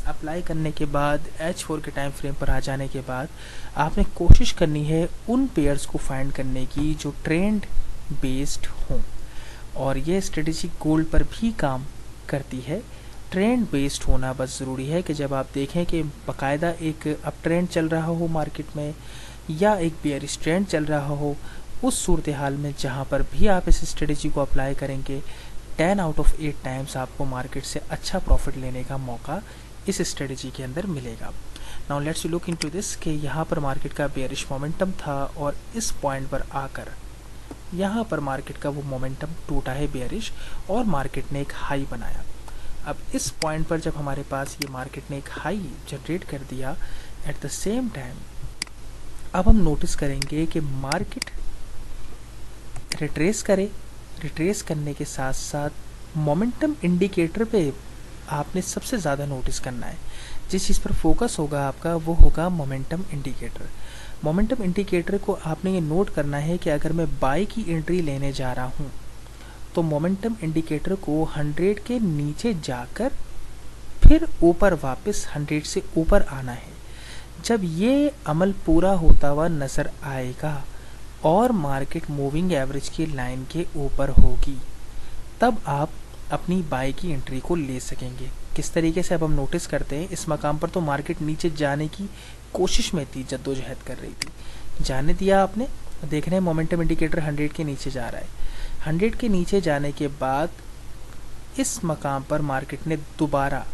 अप्लाई करने के बाद H4 के टाइम फ्रेम पर आ जाने के बाद आपने कोशिश करनी है उन पेयर्स को फाइंड करने की जो ट्रेंड बेस्ड हों, और ये स्ट्रेटजी गोल्ड पर भी काम करती है। ट्रेंड बेस्ड होना बस ज़रूरी है कि जब आप देखें कि बाकायदा एक अप ट्रेंड चल रहा हो मार्केट में या एक बेयरिश ट्रेंड चल रहा हो, उस सूरत हाल में जहाँ पर भी आप इस स्ट्रेटजी को अप्लाई करेंगे 10 आउट ऑफ 8 टाइम्स आपको मार्केट से अच्छा प्रॉफिट लेने का मौका इस स्ट्रेटजी के अंदर मिलेगा। Now let's look into this कि यहाँ पर मार्केट का बेयरिश मोमेंटम था और इस पॉइंट पर आकर यहाँ पर मार्केट का वो मोमेंटम टूटा है बेयरिश, और मार्केट ने एक हाई बनाया। अब इस पॉइंट पर जब हमारे पास ये मार्केट ने एक हाई जनरेट कर दिया, एट द सेम टाइम अब हम नोटिस करेंगे कि मार्केट रिट्रेस करे। रिट्रेस करने के साथ साथ मोमेंटम इंडिकेटर पे आपने सबसे ज़्यादा नोटिस करना है। जिस चीज़ पर फोकस होगा आपका वो होगा मोमेंटम इंडिकेटर। मोमेंटम इंडिकेटर को आपने ये नोट करना है कि अगर मैं बाय की एंट्री लेने जा रहा हूँ तो मोमेंटम इंडिकेटर को 100 के नीचे जाकर फिर ऊपर वापस 100 से ऊपर आना है। जब ये अमल पूरा होता हुआ नज़र आएगा और मार्केट मूविंग एवरेज की लाइन के ऊपर होगी, तब आप अपनी बाय की एंट्री को ले सकेंगे। किस तरीके से अब हम नोटिस करते हैं, इस मकाम पर तो मार्केट नीचे जाने की कोशिश में थी, जद्दोजहद कर रही थी, जाने दिया आपने। देख रहे हैं मोमेंटम इंडिकेटर 100 के नीचे जा रहा है। 100 के नीचे जाने के बाद इस मकाम पर मार्केट ने दोबारा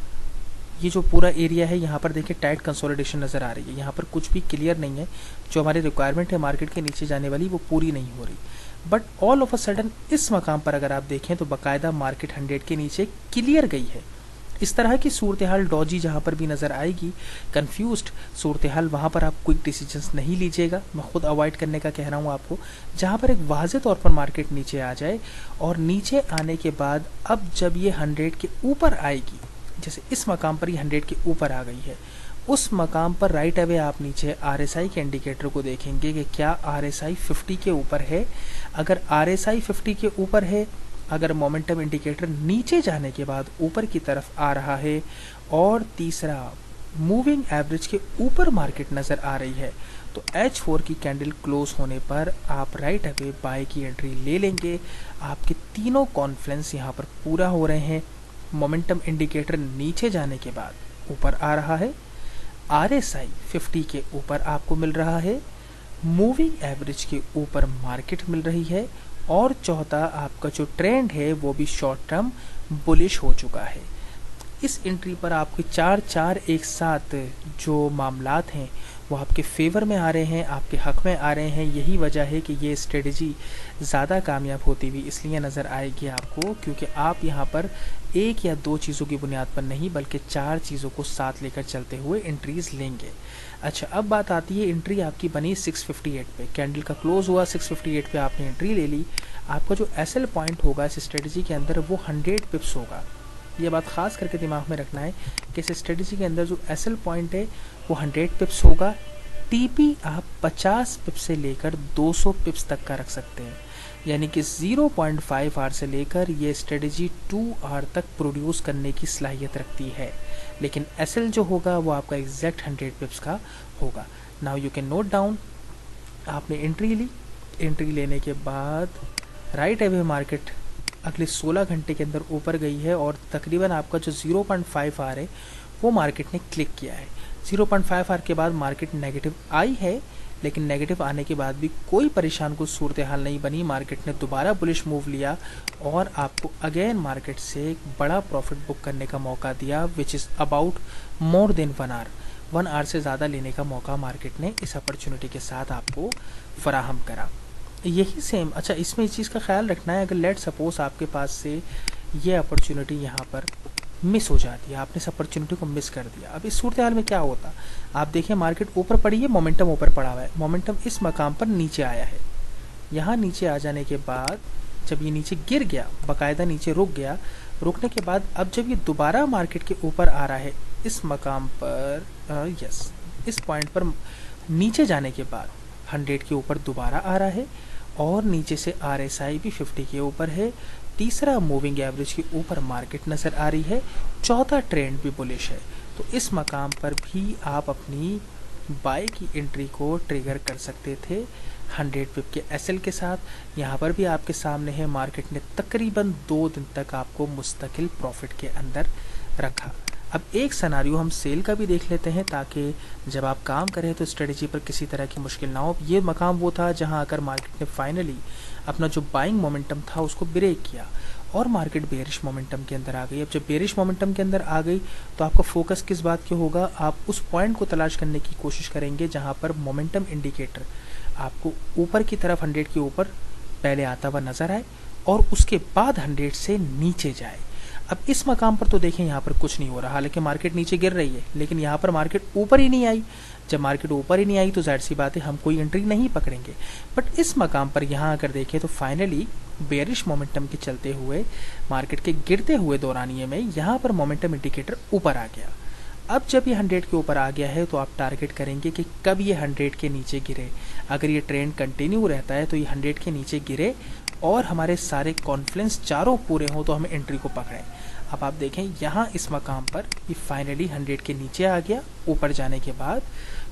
ये जो पूरा एरिया है यहाँ पर देखिए टाइट कंसोलिडेशन नज़र आ रही है, यहाँ पर कुछ भी क्लियर नहीं है, जो हमारी रिक्वायरमेंट है मार्केट के नीचे जाने वाली वो पूरी नहीं हो रही। But all of a sudden इस मकाम पर अगर आप देखें तो बाकायदा मार्केट 100 के नीचे क्लियर गई है। इस तरह की सूरत हाल डॉजी जहाँ पर भी नज़र आएगी, कंफ्यूज्ड सूरत हाल, वहाँ पर आप क्विक डिसीजंस नहीं लीजिएगा। मैं खुद अवॉइड करने का कह रहा हूँ आपको। जहाँ पर एक वाज़े तौर पर मार्केट नीचे आ जाए और नीचे आने के बाद अब जब ये 100 के ऊपर आएगी, जैसे इस मकाम पर ये 100 के ऊपर आ गई है, उस मकाम पर राइट अवे आप नीचे RSI के इंडिकेटर को देखेंगे कि क्या RSI 50 के ऊपर है। अगर RSI 50 के ऊपर है, अगर मोमेंटम इंडिकेटर नीचे जाने के बाद ऊपर की तरफ आ रहा है, और तीसरा मूविंग एवरेज के ऊपर मार्केट नज़र आ रही है, तो H4 की कैंडल क्लोज होने पर आप राइट अवे बाय की एंट्री ले लेंगे। आपके तीनों कॉन्फ्लेंस यहाँ पर पूरा हो रहे हैं। मोमेंटम इंडिकेटर नीचे जाने के बाद ऊपर आ रहा है, RSI 50 के ऊपर आपको मिल रहा है, मूविंग एवरेज के ऊपर मार्केट मिल रही है, और चौथा आपका जो ट्रेंड है वो भी शॉर्ट टर्म बुलिश हो चुका है। इस एंट्री पर आपके चार एक साथ जो मामलात हैं वो आपके फेवर में आ रहे हैं, आपके हक में आ रहे हैं। यही वजह है कि ये स्ट्रेटजी ज़्यादा कामयाब होती हुई इसलिए नज़र आएगी आपको, क्योंकि आप यहाँ पर एक या दो चीज़ों की बुनियाद पर नहीं बल्कि 4 चीज़ों को साथ लेकर चलते हुए एंट्रीज लेंगे। अच्छा, अब बात आती है, एंट्री आपकी बनी 658 पे, कैंडल का क्लोज हुआ 658 पे, आपने एंट्री ले ली। आपका जो एसएल पॉइंट होगा इस स्ट्रेटजी के अंदर वो 100 पिप्स होगा। ये बात ख़ास करके दिमाग में रखना है कि इस स्ट्रेटजी के अंदर जो एसएल पॉइंट है वो 100 पिप्स होगा। टीपी आप 50 पिप्स से लेकर 200 पिप्स तक का रख सकते हैं, यानी कि 0.5 आवर से लेकर ये स्ट्रेटजी 2 आवर तक प्रोड्यूस करने की सलाहियत रखती है। लेकिन एसएल जो होगा वो आपका एग्जैक्ट 100 पिप्स का होगा। Now you can note down, आपने एंट्री ली, एंट्री लेने के बाद राइट अवे मार्केट अगले 16 घंटे के अंदर ऊपर गई है, और तकरीबन आपका जो 0.5 आवर है वो मार्केट ने क्लिक किया है। 0.5 आवर के बाद मार्केट नेगेटिव आई है, लेकिन नेगेटिव आने के बाद भी कोई परेशान कुछ सूरत हाल नहीं बनी। मार्केट ने दोबारा बुलिश मूव लिया और आपको अगेन मार्केट से एक बड़ा प्रॉफिट बुक करने का मौका दिया, which is about more than 1 hour. 1 hour से ज़्यादा लेने का मौका मार्केट ने इस अपॉर्चुनिटी के साथ आपको फराहम करा। यही सेम, अच्छा इसमें इस चीज़ का ख्याल रखना है, अगर लेट सपोज आपके पास से ये अपॉर्चुनिटी यहाँ पर मिस हो जाती है, आपने इस अपॉर्चुनिटी को मिस कर दिया, अब इस सूरत हाल में क्या होता, आप देखिए मार्केट ऊपर पड़ी है, मोमेंटम ऊपर पड़ा हुआ है, मोमेंटम इस मकाम पर नीचे आया है। यहाँ नीचे आ जाने के बाद जब ये नीचे गिर गया, बाकायदा नीचे रुक गया, रुकने के बाद अब जब ये दोबारा मार्केट के ऊपर आ रहा है इस मकाम पर, यस इस पॉइंट पर नीचे जाने के बाद 100 के ऊपर दोबारा आ रहा है, और नीचे से RSI भी 50 के ऊपर है, तीसरा मूविंग एवरेज के ऊपर मार्केट नज़र आ रही है, चौथा ट्रेंड भी बुलिश है। तो इस मकाम पर भी आप अपनी बाय की एंट्री को ट्रिगर कर सकते थे 100 पिप के एसएल के साथ। यहाँ पर भी आपके सामने है, मार्केट ने तकरीबन 2 दिन तक आपको मुस्तकिल प्रॉफिट के अंदर रखा। अब एक सिनेरियो हम सेल का भी देख लेते हैं, ताकि जब आप काम करें तो स्ट्रेटजी पर किसी तरह की मुश्किल ना हो। ये मकाम वो था जहां आकर मार्केट ने फाइनली अपना जो बाइंग मोमेंटम था उसको ब्रेक किया और मार्केट बेरिश मोमेंटम के अंदर आ गई। अब जब बेरिश मोमेंटम के अंदर आ गई तो आपका फोकस किस बात के होगा, आप उस पॉइंट को तलाश करने की कोशिश करेंगे जहाँ पर मोमेंटम इंडिकेटर आपको ऊपर की तरफ 100 के ऊपर पहले आता हुआ नज़र आए और उसके बाद 100 से नीचे जाए। अब इस मकाम पर तो देखें यहाँ पर कुछ नहीं हो रहा, हालांकि मार्केट नीचे गिर रही है, लेकिन यहाँ पर मार्केट ऊपर ही नहीं आई। जब मार्केट ऊपर ही नहीं आई तो जाहिर सी बात है हम कोई एंट्री नहीं पकड़ेंगे। बट इस मकाम पर यहाँ अगर देखें तो फाइनली बेरिश मोमेंटम के चलते हुए मार्केट के गिरते हुए दौरानिए में यहाँ पर मोमेंटम इंडिकेटर ऊपर आ गया। अब जब ये 100 के ऊपर आ गया है तो आप टारगेट करेंगे कि कब ये 100 के नीचे गिरे। अगर ये ट्रेंड कंटिन्यू रहता है तो ये 100 के नीचे गिरे और हमारे सारे कॉन्फ्लेंस चारों पूरे हों तो हमें एंट्री को पकड़ें। अब आप देखें यहाँ इस मकाम पर ये फाइनली 100 के नीचे आ गया। ऊपर जाने के बाद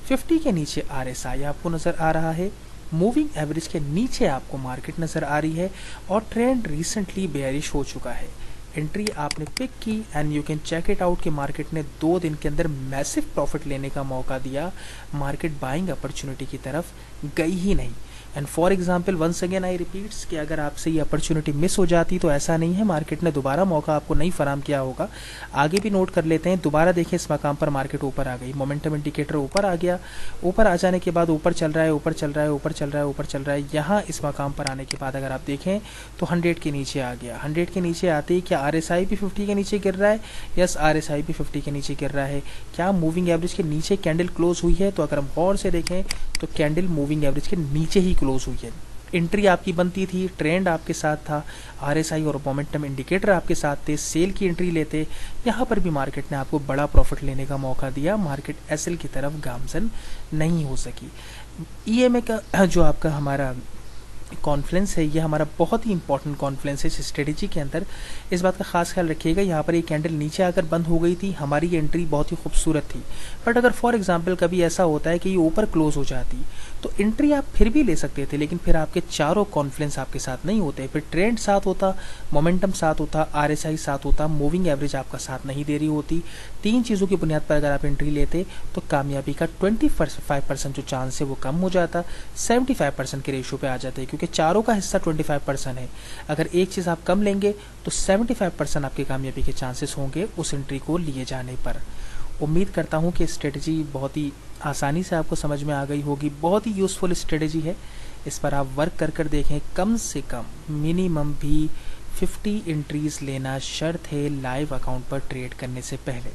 50 के नीचे RSI आपको नज़र आ रहा है, मूविंग एवरेज के नीचे आपको मार्केट नज़र आ रही है और ट्रेंड रिसेंटली बेयरिश हो चुका है। एंट्री आपने पिक की and you can check it out कि मार्केट ने 2 दिन के अंदर मैसिव प्रॉफिट लेने का मौका दिया। मार्केट बाइंग अपॉर्चुनिटी की तरफ गई ही नहीं। And for example once again I repeats कि अगर आपसे ये अपॉर्चुनिटी मिस हो जाती तो ऐसा नहीं है, मार्केट ने दोबारा मौका आपको नहीं फराम किया होगा। आगे भी नोट कर लेते हैं, दोबारा देखें इस मकाम पर मार्केट ऊपर आ गई, मोमेंटम इंडिकेटर ऊपर आ गया, ऊपर आ जाने के बाद ऊपर चल रहा है, ऊपर चल रहा है, ऊपर चल रहा है, ऊपर चल रहा है। यहाँ इस मकाम पर आने के बाद अगर आप देखें तो 100 के नीचे आ गया। 100 के नीचे आते ही क्या RSI भी 50 के नीचे गिर रहा है? यस, RSI भी 50 के नीचे गिर रहा है। क्या मूविंग एवरेज के नीचे कैंडल क्लोज हुई है? तो अगर हम गौर से देखें तो कैंडल मूविंग एवरेज के नीचे ही क्लोज हुई है। एंट्री आपकी बनती थी, ट्रेंड आपके साथ था, RSI और मोमेंटम इंडिकेटर आपके साथ थे, सेल की एंट्री लेते, यहाँ पर भी मार्केट ने आपको बड़ा प्रॉफिट लेने का मौका दिया, मार्केट एसएल की तरफ गामजन नहीं हो सकी। EMA का जो आपका हमारा कॉन्फ्लेंस है, ये हमारा बहुत ही इंपॉर्टेंट कॉन्फ्लेंस है इस स्ट्रेटेजी के अंदर। इस बात का खास ख्याल रखिएगा, यहाँ पर ये कैंडल नीचे आकर बंद हो गई थी, हमारी ये एंट्री बहुत ही खूबसूरत थी। बट अगर फॉर एग्जांपल कभी ऐसा होता है कि ये ऊपर क्लोज हो जाती तो एंट्री आप फिर भी ले सकते थे, लेकिन फिर आपके चारों कॉन्फ्लेंस आपके साथ नहीं होते, फिर ट्रेंड साथ होता, मोमेंटम साथ होता, RSI साथ होता, मूविंग एवरेज आपका साथ नहीं दे रही होती। तीन चीज़ों की बुनियाद पर अगर आप एंट्री लेते तो कामयाबी का 25% जो चांस है वो कम हो जाता, 75% के रेशो पे आ जाते, क्योंकि चारों का हिस्सा 25% है। अगर एक चीज़ आप कम लेंगे तो 75% आपकी कामयाबी के चांसेस होंगे उस एंट्री को लिए जाने पर। उम्मीद करता हूँ कि स्ट्रेटजी बहुत ही आसानी से आपको समझ में आ गई होगी, बहुत ही यूज़फुल स्ट्रेटजी है। इस पर आप वर्क कर देखें, कम से कम मिनिमम भी 50 एंट्रीज़ लेना शर्त है लाइव अकाउंट पर ट्रेड करने से पहले।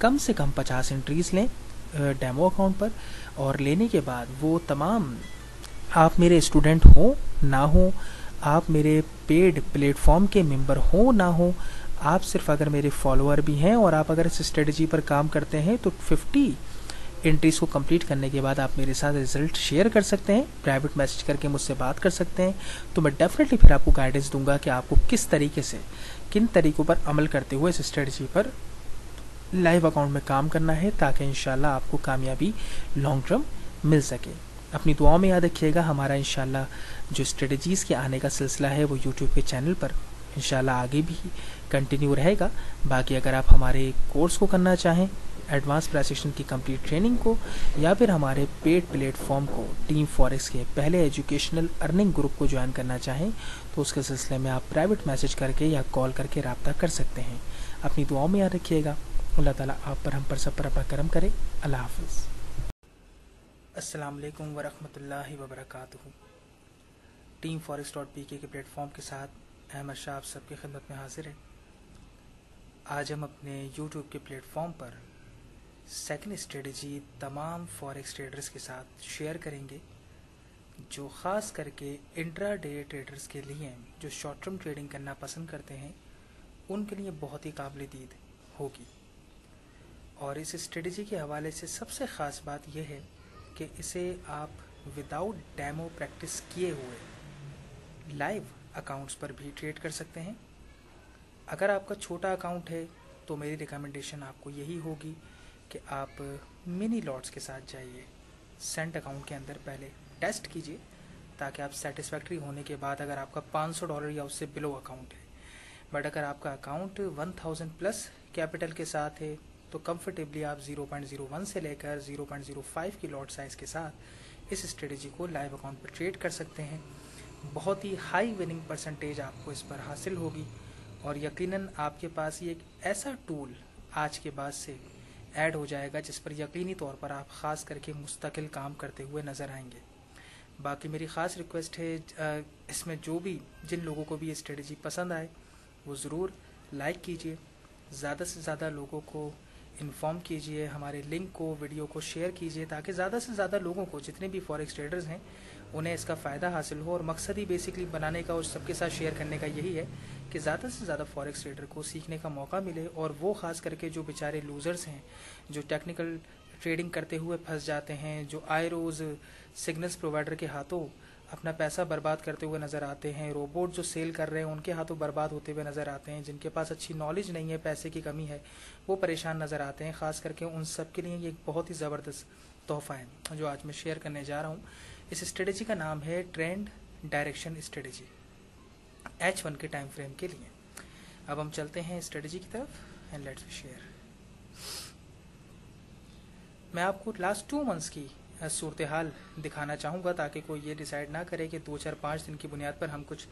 कम से कम 50 एंट्रीज़ लें डेमो अकाउंट पर, और लेने के बाद वो तमाम, आप मेरे स्टूडेंट हो ना हो, आप मेरे पेड प्लेटफॉर्म के मेंबर हो ना हो, आप सिर्फ अगर मेरे फॉलोअर भी हैं और आप अगर इस स्ट्रेटजी पर काम करते हैं तो 50 एंट्रीज़ को कंप्लीट करने के बाद आप मेरे साथ रिजल्ट शेयर कर सकते हैं, प्राइवेट मैसेज करके मुझसे बात कर सकते हैं। तो मैं डेफिनेटली फिर आपको गाइडेंस दूंगा कि आपको किस तरीके से, किन तरीक़ों पर अमल करते हुए इस स्ट्रेटजी पर लाइव अकाउंट में काम करना है, ताकि इंशाल्लाह आपको कामयाबी लॉन्ग टर्म मिल सके। अपनी दुआओं में याद रखिएगा, हमारा इंशाल्लाह जो स्ट्रेटजीज़ के आने का सिलसिला है वो यूट्यूब के चैनल पर इंशाल्लाह आगे भी कंटिन्यू रहेगा। बाकी अगर आप हमारे कोर्स को करना चाहें, एडवांस प्राइसेशन की कंप्लीट ट्रेनिंग को, या फिर हमारे पेड प्लेटफॉर्म को टीम फॉरेक्स के पहले एजुकेशनल अर्निंग ग्रुप को ज्वाइन करना चाहें, तो उसके सिलसिले में आप प्राइवेट मैसेज करके या कॉल करके रब्ता कर सकते हैं। अपनी दुआओं में याद रखिएगा। अल्लाह ताला आप पर, हम पर, सब पर अपना करम करे। अल्लाह हाफ़िज़। अस्सलाम वालेकुम वरहमतुल्लाहि वबरकातुहू। टीम forex.pk के प्लेटफॉर्म के साथ अहमद शाह आप सबकी खिदमत में हाजिर है। आज हम अपने यूट्यूब के प्लेटफॉर्म पर सेकंड स्ट्रेटजी तमाम फॉरेक्स ट्रेडर्स के साथ शेयर करेंगे, जो ख़ास करके इंट्रा डे ट्रेडर्स के लिए, जो शॉर्ट टर्म ट्रेडिंग करना पसंद करते हैं, उनके लिए बहुत ही काबिल दीद होगी। और इस स्ट्रेटजी के हवाले से सबसे ख़ास बात यह है कि इसे आप विदाउट डेमो प्रैक्टिस किए हुए लाइव अकाउंट्स पर भी ट्रेड कर सकते हैं। अगर आपका छोटा अकाउंट है तो मेरी रिकमेंडेशन आपको यही होगी कि आप मिनी लॉट्स के साथ जाइए, सेंट अकाउंट के अंदर पहले टेस्ट कीजिए, ताकि आप सेटिस्फैक्ट्री होने के बाद, अगर आपका $500 या उससे बिलो अकाउंट है, बट अगर आपका अकाउंट 1000 प्लस कैपिटल के साथ है, तो कंफर्टेबली आप 0.01 से लेकर 0.05 की लॉट साइज़ के साथ इस स्ट्रेटजी को लाइव अकाउंट पर ट्रेड कर सकते हैं। बहुत ही हाई विनिंग परसेंटेज आपको इस पर हासिल होगी, और यकीनन आपके पास ये एक ऐसा टूल आज के बाद से ऐड हो जाएगा जिस पर यकीनी तौर पर आप ख़ास करके मुस्तकिल काम करते हुए नज़र आएंगे। बाकी मेरी ख़ास रिक्वेस्ट है, इसमें जिन लोगों को भी ये स्ट्रेटजी पसंद आए वो ज़रूर लाइक कीजिए, ज़्यादा से ज़्यादा लोगों को इन्फॉर्म कीजिए, हमारे लिंक को, वीडियो को शेयर कीजिए, ताकि ज़्यादा से ज़्यादा लोगों को, जितने भी फॉरेक्स ट्रेडर्स हैं, उन्हें इसका फ़ायदा हासिल हो। और मकसद ही बेसिकली बनाने का और सबके साथ शेयर करने का यही है कि ज़्यादा से ज़्यादा फॉरेक्स ट्रेडर को सीखने का मौका मिले, और वो ख़ास करके जो बेचारे लूज़र्स हैं, जो टेक्निकल ट्रेडिंग करते हुए फंस जाते हैं, जो आए रोज़ सिग्नल्स प्रोवाइडर के हाथों अपना पैसा बर्बाद करते हुए नज़र आते हैं, रोबोट जो सेल कर रहे हैं उनके हाथों बर्बाद होते हुए नज़र आते हैं, जिनके पास अच्छी नॉलेज नहीं है, पैसे की कमी है, वो परेशान नज़र आते हैं। ख़ास करके उन सब के लिए ये एक बहुत ही ज़बरदस्त तोहफ़ा है जो आज मैं शेयर करने जा रहा हूँ। इस स्ट्रेटजी का नाम है ट्रेंड डायरेक्शन स्ट्रेटजी, H1 के टाइम फ्रेम के लिए। अब हम चलते हैं स्ट्रेटजी की तरफ एंड लेट्स शेयर। मैं आपको लास्ट 2 मंथ्स की सूरत हाल दिखाना चाहूँगा, ताकि कोई ये डिसाइड ना करे कि 2 4 5 दिन की बुनियाद पर हम कुछ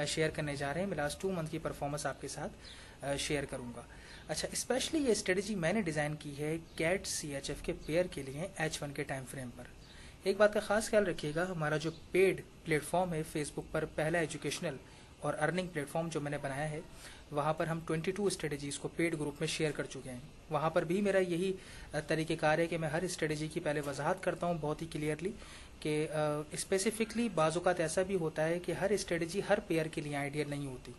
शेयर करने जा रहे हैं। मैं लास्ट 2 मंथ की परफॉर्मेंस आपके साथ शेयर करूँगा। अच्छा, स्पेशली ये स्ट्रेटजी मैंने डिज़ाइन की है कैट CHF के पेयर के लिए H1 के टाइम फ्रेम पर। एक बात का खास ख्याल रखिएगा, हमारा जो पेड प्लेटफॉर्म है फेसबुक पर, पहला एजुकेशनल और अर्निंग प्लेटफॉर्म जो मैंने बनाया है, वहाँ पर हम 22 स्ट्रेटजीज़ को पेड ग्रुप में शेयर कर चुके हैं। वहाँ पर भी मेरा यही तरीक़ेकार है कि मैं हर स्ट्रेटजी की पहले वजाहत करता हूँ बहुत ही क्लियरली कि स्पेसिफिकली बाज़-औक़ात ऐसा भी होता है कि हर स्ट्रेटजी हर पेयर के लिए आइडियल नहीं होती।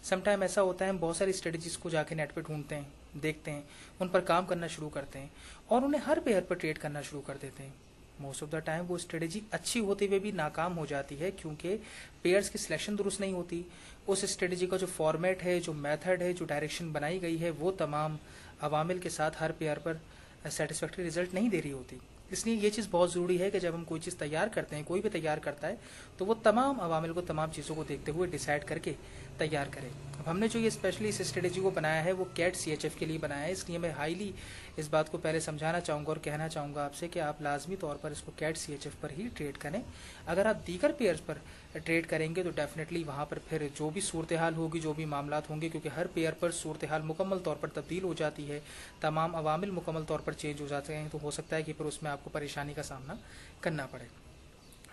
समटाइम ऐसा होता है हम बहुत सारी स्ट्रेटजीज़ को जाके नेट पे ढूंढते हैं, देखते हैं, उन पर काम करना शुरू करते हैं और उन्हें हर पेयर पर ट्रेड करना शुरू कर देते हैं। मोस्ट ऑफ द टाइम वो स्ट्रेटजी अच्छी होते हुए भी नाकाम हो जाती है, क्योंकि पेयर्स की सिलेक्शन दुरुस्त नहीं होती। उस स्ट्रेटजी का जो फॉर्मेट है, जो मेथड है, जो डायरेक्शन बनाई गई है, वो तमाम अवामिल के साथ हर पेयर पर सेटिस्फैक्ट्री रिजल्ट नहीं दे रही होती। इसलिए ये चीज़ बहुत ज़रूरी है कि जब हम कोई चीज़ तैयार करते हैं, कोई भी तैयार करता है, तो वो तमाम अवामिल को, तमाम चीज़ों को देखते हुए डिसाइड करके तैयार करें। अब हमने जो ये स्पेशली इस स्ट्रेटजी को बनाया है वो कैट CHF के लिए बनाया है, इसलिए मैं हाईली इस बात को पहले समझाना चाहूँगा और कहना चाहूँगा आपसे कि आप लाजमी तौर पर इसको कैट CHF पर ही ट्रेड करें। अगर आप दीगर पेयर्स पर ट्रेड करेंगे तो डेफिनेटली वहाँ पर फिर जो भी सूरत हाल होगी, जो भी मामलात होंगे, क्योंकि हर पेयर पर सूरत हाल मुकम्मल तौर पर तब्दील हो जाती है, तमाम अवामिल मुकम्मल तौर पर चेंज हो जाते हैं, तो हो सकता है कि फिर उसमें आपको परेशानी का सामना करना पड़े।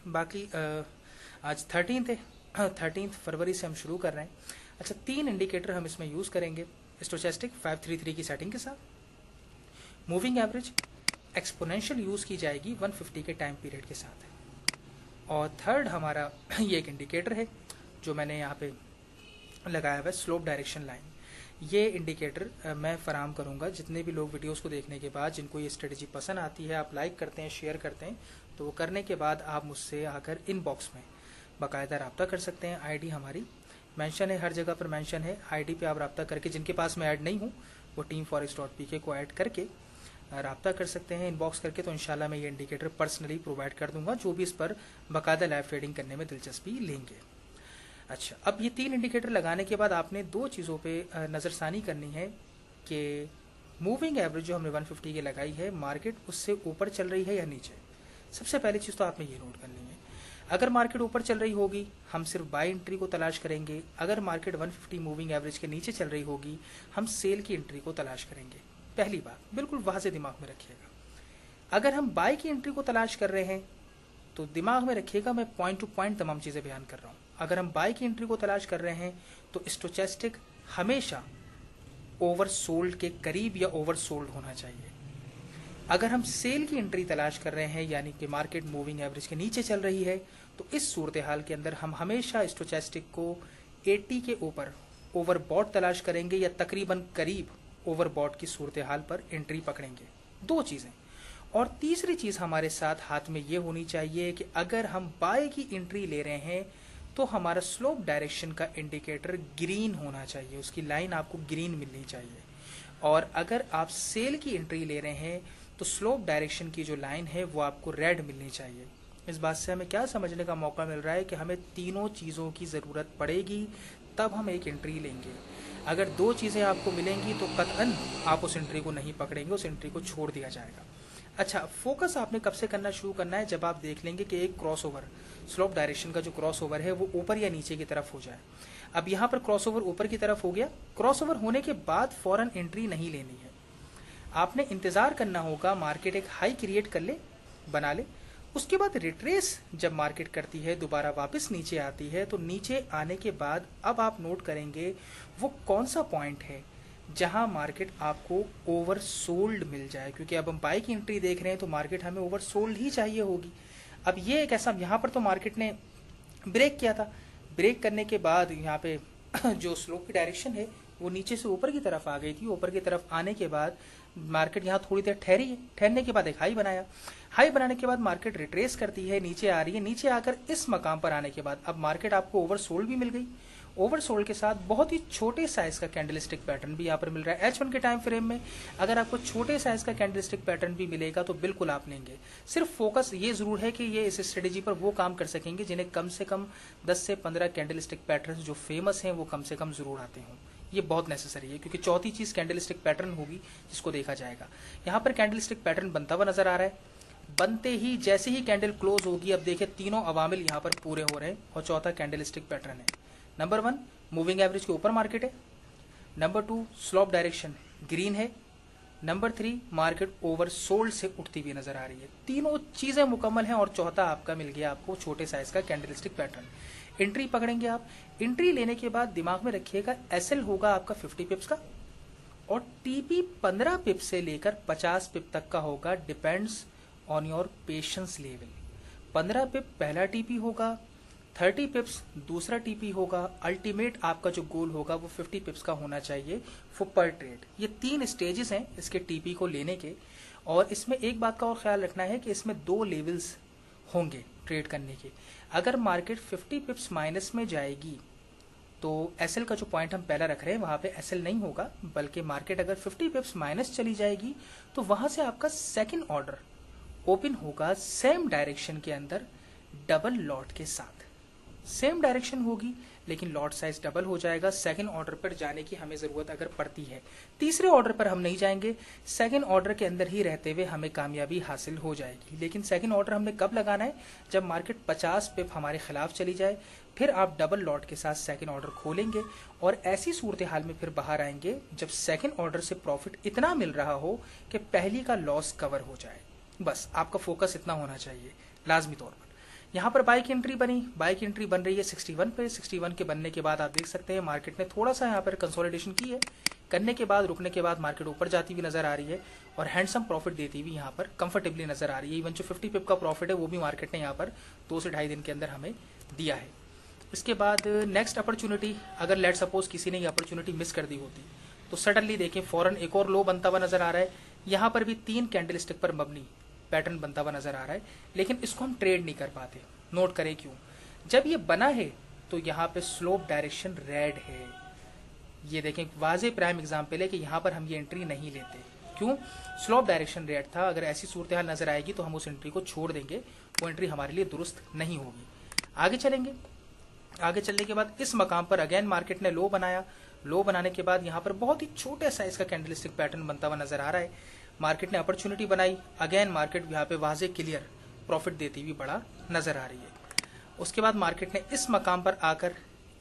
बाकी आज 13 है, 13 फरवरी से हम शुरू कर रहे हैं। अच्छा, 3 इंडिकेटर हम इसमें यूज़ करेंगे स्टोचैस्टिक 533 की सेटिंग के साथ, मूविंग एवरेज, एक्सपोनेंशियल यूज़ की जाएगी 150 के टाइम पीरियड के साथ, और थर्ड हमारा ये एक इंडिकेटर है जो मैंने यहाँ पे लगाया हुआ है, स्लोप डायरेक्शन लाइन। ये इंडिकेटर मैं फराहम करूँगा जितने भी लोग वीडियोस को देखने के बाद, जिनको ये स्ट्रेटजी पसंद आती है, आप लाइक करते हैं, शेयर करते हैं, तो वो करने के बाद आप मुझसे आकर इनबॉक्स में बाकायदा रब्ता कर सकते हैं। आईडी हमारी मेंशन है, हर जगह पर मेंशन है। आईडी पे आप रब्ता करके, जिनके पास मैं ऐड नहीं हूँ, वो teamforex.pk को ऐड करके रब्ता कर सकते हैं इनबॉक्स करके, तो इंशाल्लाह मैं ये इंडिकेटर पर्सनली प्रोवाइड कर दूंगा जो भी इस पर बाकायदा लाइव ट्रेडिंग करने में दिलचस्पी लेंगे। अच्छा, अब ये 3 इंडिकेटर लगाने के बाद आपने 2 चीज़ों पे नज़रसानी करनी है कि मूविंग एवरेज जो हमने 150 की लगाई है, मार्केट उससे ऊपर चल रही है या नीचे। सबसे पहली चीज़ तो आपने ये नोट करनी है। अगर मार्केट ऊपर चल रही होगी, हम सिर्फ बाय एंट्री को तलाश करेंगे। अगर मार्केट 150 मूविंग एवरेज के नीचे चल रही होगी, हम सेल की एंट्री को तलाश करेंगे। पहली बात बिल्कुल वाज़ेह दिमाग में रखिएगा। अगर हम बाय की एंट्री को तलाश कर रहे हैं तो दिमाग में रखिएगा, मैं पॉइंट टू पॉइंट तमाम चीज़ें बयान कर रहा हूँ। अगर हम बाय की एंट्री को तलाश कर रहे हैं तो स्टोचैस्टिक हमेशा ओवरसोल्ड के करीब या ओवरसोल्ड होना चाहिए। अगर हम सेल की एंट्री तलाश कर रहे हैं, यानी कि मार्केट मूविंग एवरेज के नीचे चल रही है, तो इस सूरत हाल के अंदर हम हमेशा स्टोचैस्टिक को 80 के ऊपर ओवरबॉट तलाश करेंगे या तकरीबन करीब ओवरबॉट की सूरत हाल पर एंट्री पकड़ेंगे। 2 चीज़ें। और तीसरी चीज़ हमारे साथ हाथ में ये होनी चाहिए कि अगर हम बाय की एंट्री ले रहे हैं तो हमारा स्लोप डायरेक्शन का इंडिकेटर ग्रीन होना चाहिए, उसकी लाइन आपको ग्रीन मिलनी चाहिए। और अगर आप सेल की एंट्री ले रहे हैं तो स्लोप डायरेक्शन की जो लाइन है वो आपको रेड मिलनी चाहिए। इस बात से हमें क्या समझने का मौका मिल रहा है कि हमें तीनों चीज़ों की ज़रूरत पड़ेगी, तब हम एक एंट्री लेंगे। अगर 2 चीज़ें आपको मिलेंगी तो कतअन आप उस एंट्री को नहीं पकड़ेंगे, उस एंट्री को छोड़ दिया जाएगा। अच्छा, फोकस आपने कब से करना शुरू करना है? जब आप देख लेंगे कि एक क्रॉसओवर, स्लोप डायरेक्शन का जो क्रॉसओवर है वो ऊपर या नीचे की तरफ हो जाए। अब यहाँ पर क्रॉसओवर ऊपर की तरफ हो गया, क्रॉसओवर होने के बाद फौरन एंट्री नहीं लेनी है, आपने इंतज़ार करना होगा मार्केट एक हाई क्रिएट कर ले, बना ले, उसके बाद रिट्रेस जब मार्केट करती है, दोबारा वापस नीचे आती है, तो नीचे आने के बाद अब आप नोट करेंगे वो कौन सा पॉइंट है जहां मार्केट आपको ओवरसोल्ड मिल जाए, क्योंकि अब हम बाय की एंट्री देख रहे हैं तो मार्केट हमें ओवरसोल्ड ही चाहिए होगी। अब ये एक ऐसा, यहाँ पर तो मार्केट ने ब्रेक किया था, ब्रेक करने के बाद यहाँ पे जो स्लोप की डायरेक्शन है वो नीचे से ऊपर की तरफ आ गई थी। ऊपर की तरफ आने के बाद मार्केट यहाँ थोड़ी देर ठहरी है, ठहरने के बाद एक हाई बनाया, हाई बनाने के बाद मार्केट रिट्रेस करती है, नीचे आ रही है, नीचे आकर इस मकाम पर आने के बाद अब मार्केट आपको ओवरसोल्ड भी मिल गई। ओवरसोल्ड के साथ बहुत ही छोटे साइज का कैंडलस्टिक पैटर्न भी यहाँ पर मिल रहा है H1 के टाइम फ्रेम में। अगर आपको छोटे साइज का कैंडलस्टिक पैटर्न भी मिलेगा तो बिल्कुल आप लेंगे। सिर्फ फोकस ये जरूर है कि ये इस स्ट्रेटेजी पर वो काम कर सकेंगे जिन्हें कम से कम 10 से 15 कैंडलस्टिक पैटर्न जो फेमस हैं वो कम से कम जरूर आते हों। ये बहुत नेसेसरी है, क्योंकि चौथी चीज कैंडलस्टिक पैटर्न होगी जिसको देखा जाएगा। यहाँ पर कैंडलस्टिक पैटर्न बनता हुआ नजर आ रहा है, बनते ही जैसे ही कैंडल क्लोज होगी, अब देखिए तीनों अवामिल यहाँ पर पूरे हो रहे हैं और चौथा कैंडलस्टिक पैटर्न है। नंबर 1 मूविंग एवरेज के ऊपर मार्केट है। नंबर 2 स्लॉप डायरेक्शन ग्रीन है। नंबर 3 मार्केट ओवर सोल्ड से उठती हुई नजर आ रही है। तीनों चीजें मुकम्मल हैं और चौथा आपका मिल गया आपको छोटे साइज का कैंडलस्टिक पैटर्न। एंट्री पकड़ेंगे आप। एंट्री लेने के बाद दिमाग में रखिएगा एसएल होगा आपका 50 पिप्स का और टीपी 15 पिप से लेकर 50 पिप तक का होगा, depends on your patience level. 15 पिप पहला टीपी होगा, 30 पिप्स दूसरा टीपी होगा, अल्टीमेट आपका जो गोल होगा वो 50 पिप्स का होना चाहिए फॉर पर ट्रेड। ये 3 स्टेजेस हैं इसके टीपी को लेने के। और इसमें एक बात का और ख्याल रखना है कि इसमें 2 लेवल्स होंगे ट्रेड करने के। अगर मार्केट 50 पिप्स माइनस में जाएगी तो एसएल का जो पॉइंट हम पहला रख रहे हैं वहां पे एसएल नहीं होगा, बल्कि मार्केट अगर 50 पिप्स माइनस चली जाएगी तो वहां से आपका सेकंड ऑर्डर ओपन होगा सेम डायरेक्शन के अंदर डबल लॉट के साथ। सेम डायरेक्शन होगी लेकिन लॉट साइज डबल हो जाएगा। सेकंड ऑर्डर पर जाने की हमें जरूरत अगर पड़ती है, तीसरे ऑर्डर पर हम नहीं जाएंगे, सेकंड ऑर्डर के अंदर ही रहते हुए हमें कामयाबी हासिल हो जाएगी। लेकिन सेकंड ऑर्डर हमने कब लगाना है? जब मार्केट 50 पिप हमारे खिलाफ चली जाए, फिर आप डबल लॉट के साथ सेकंड ऑर्डर खोलेंगे और ऐसी सूरत हाल में फिर बाहर आएंगे जब सेकंड ऑर्डर से प्रॉफिट इतना मिल रहा हो कि पहली का लॉस कवर हो जाए। बस आपका फोकस इतना होना चाहिए लाजमी तौर पर। यहाँ पर बाई की एंट्री बनी, बाई की एंट्री बन रही है 61 पे। 61 के बनने के बाद आप देख सकते हैं मार्केट ने थोड़ा सा यहाँ पर कंसोलिडेशन की है, करने के बाद रुकने के बाद मार्केट ऊपर जाती हुई नजर आ रही है और हैंडसम प्रॉफिट देती हुई यहाँ पर कंफर्टेबली नजर आ रही है। इवन जो 50 पिप का प्रॉफिट है वो भी मार्केट ने यहाँ पर 2 से 2.5 दिन के अंदर हमें दिया है। इसके बाद नेक्स्ट अपॉर्चुनिटी, अगर लेट सपोज किसी ने ये अपॉर्चुनिटी मिस कर दी होती तो सडनली देखें फौरन एक और लो बनता हुआ नजर आ रहा है। यहाँ पर भी 3 कैंडल स्टिक पर मबनी पैटर्न बनता हुआ नजर आ रहा है, लेकिन इसको हम ट्रेड नहीं कर पाते। नोट करें क्यों? जब ये बना है तो यहाँ पे स्लोप डायरेक्शन रेड है। ये देखें वाजे प्राइम एग्जाम्पल है कि यहाँ पर हम ये एंट्री नहीं लेते। क्यों? स्लोप डायरेक्शन रेड था। अगर ऐसी सूरत हाल नजर आएगी तो हम उस एंट्री को छोड़ देंगे, वो एंट्री हमारे लिए दुरुस्त नहीं होगी। आगे चलेंगे। आगे चलने के बाद इस मकाम पर अगेन मार्केट ने लो बनाया। लो बनाने के बाद यहाँ पर बहुत ही छोटे साइज का कैंडलस्टिक पैटर्न बनता हुआ नजर आ रहा है। मार्केट ने अपॉर्चुनिटी बनाई, अगेन मार्केट यहाँ पे वाजे क्लियर प्रॉफिट देती हुई बड़ा नजर आ रही है। उसके बाद मार्केट ने इस मकाम पर आकर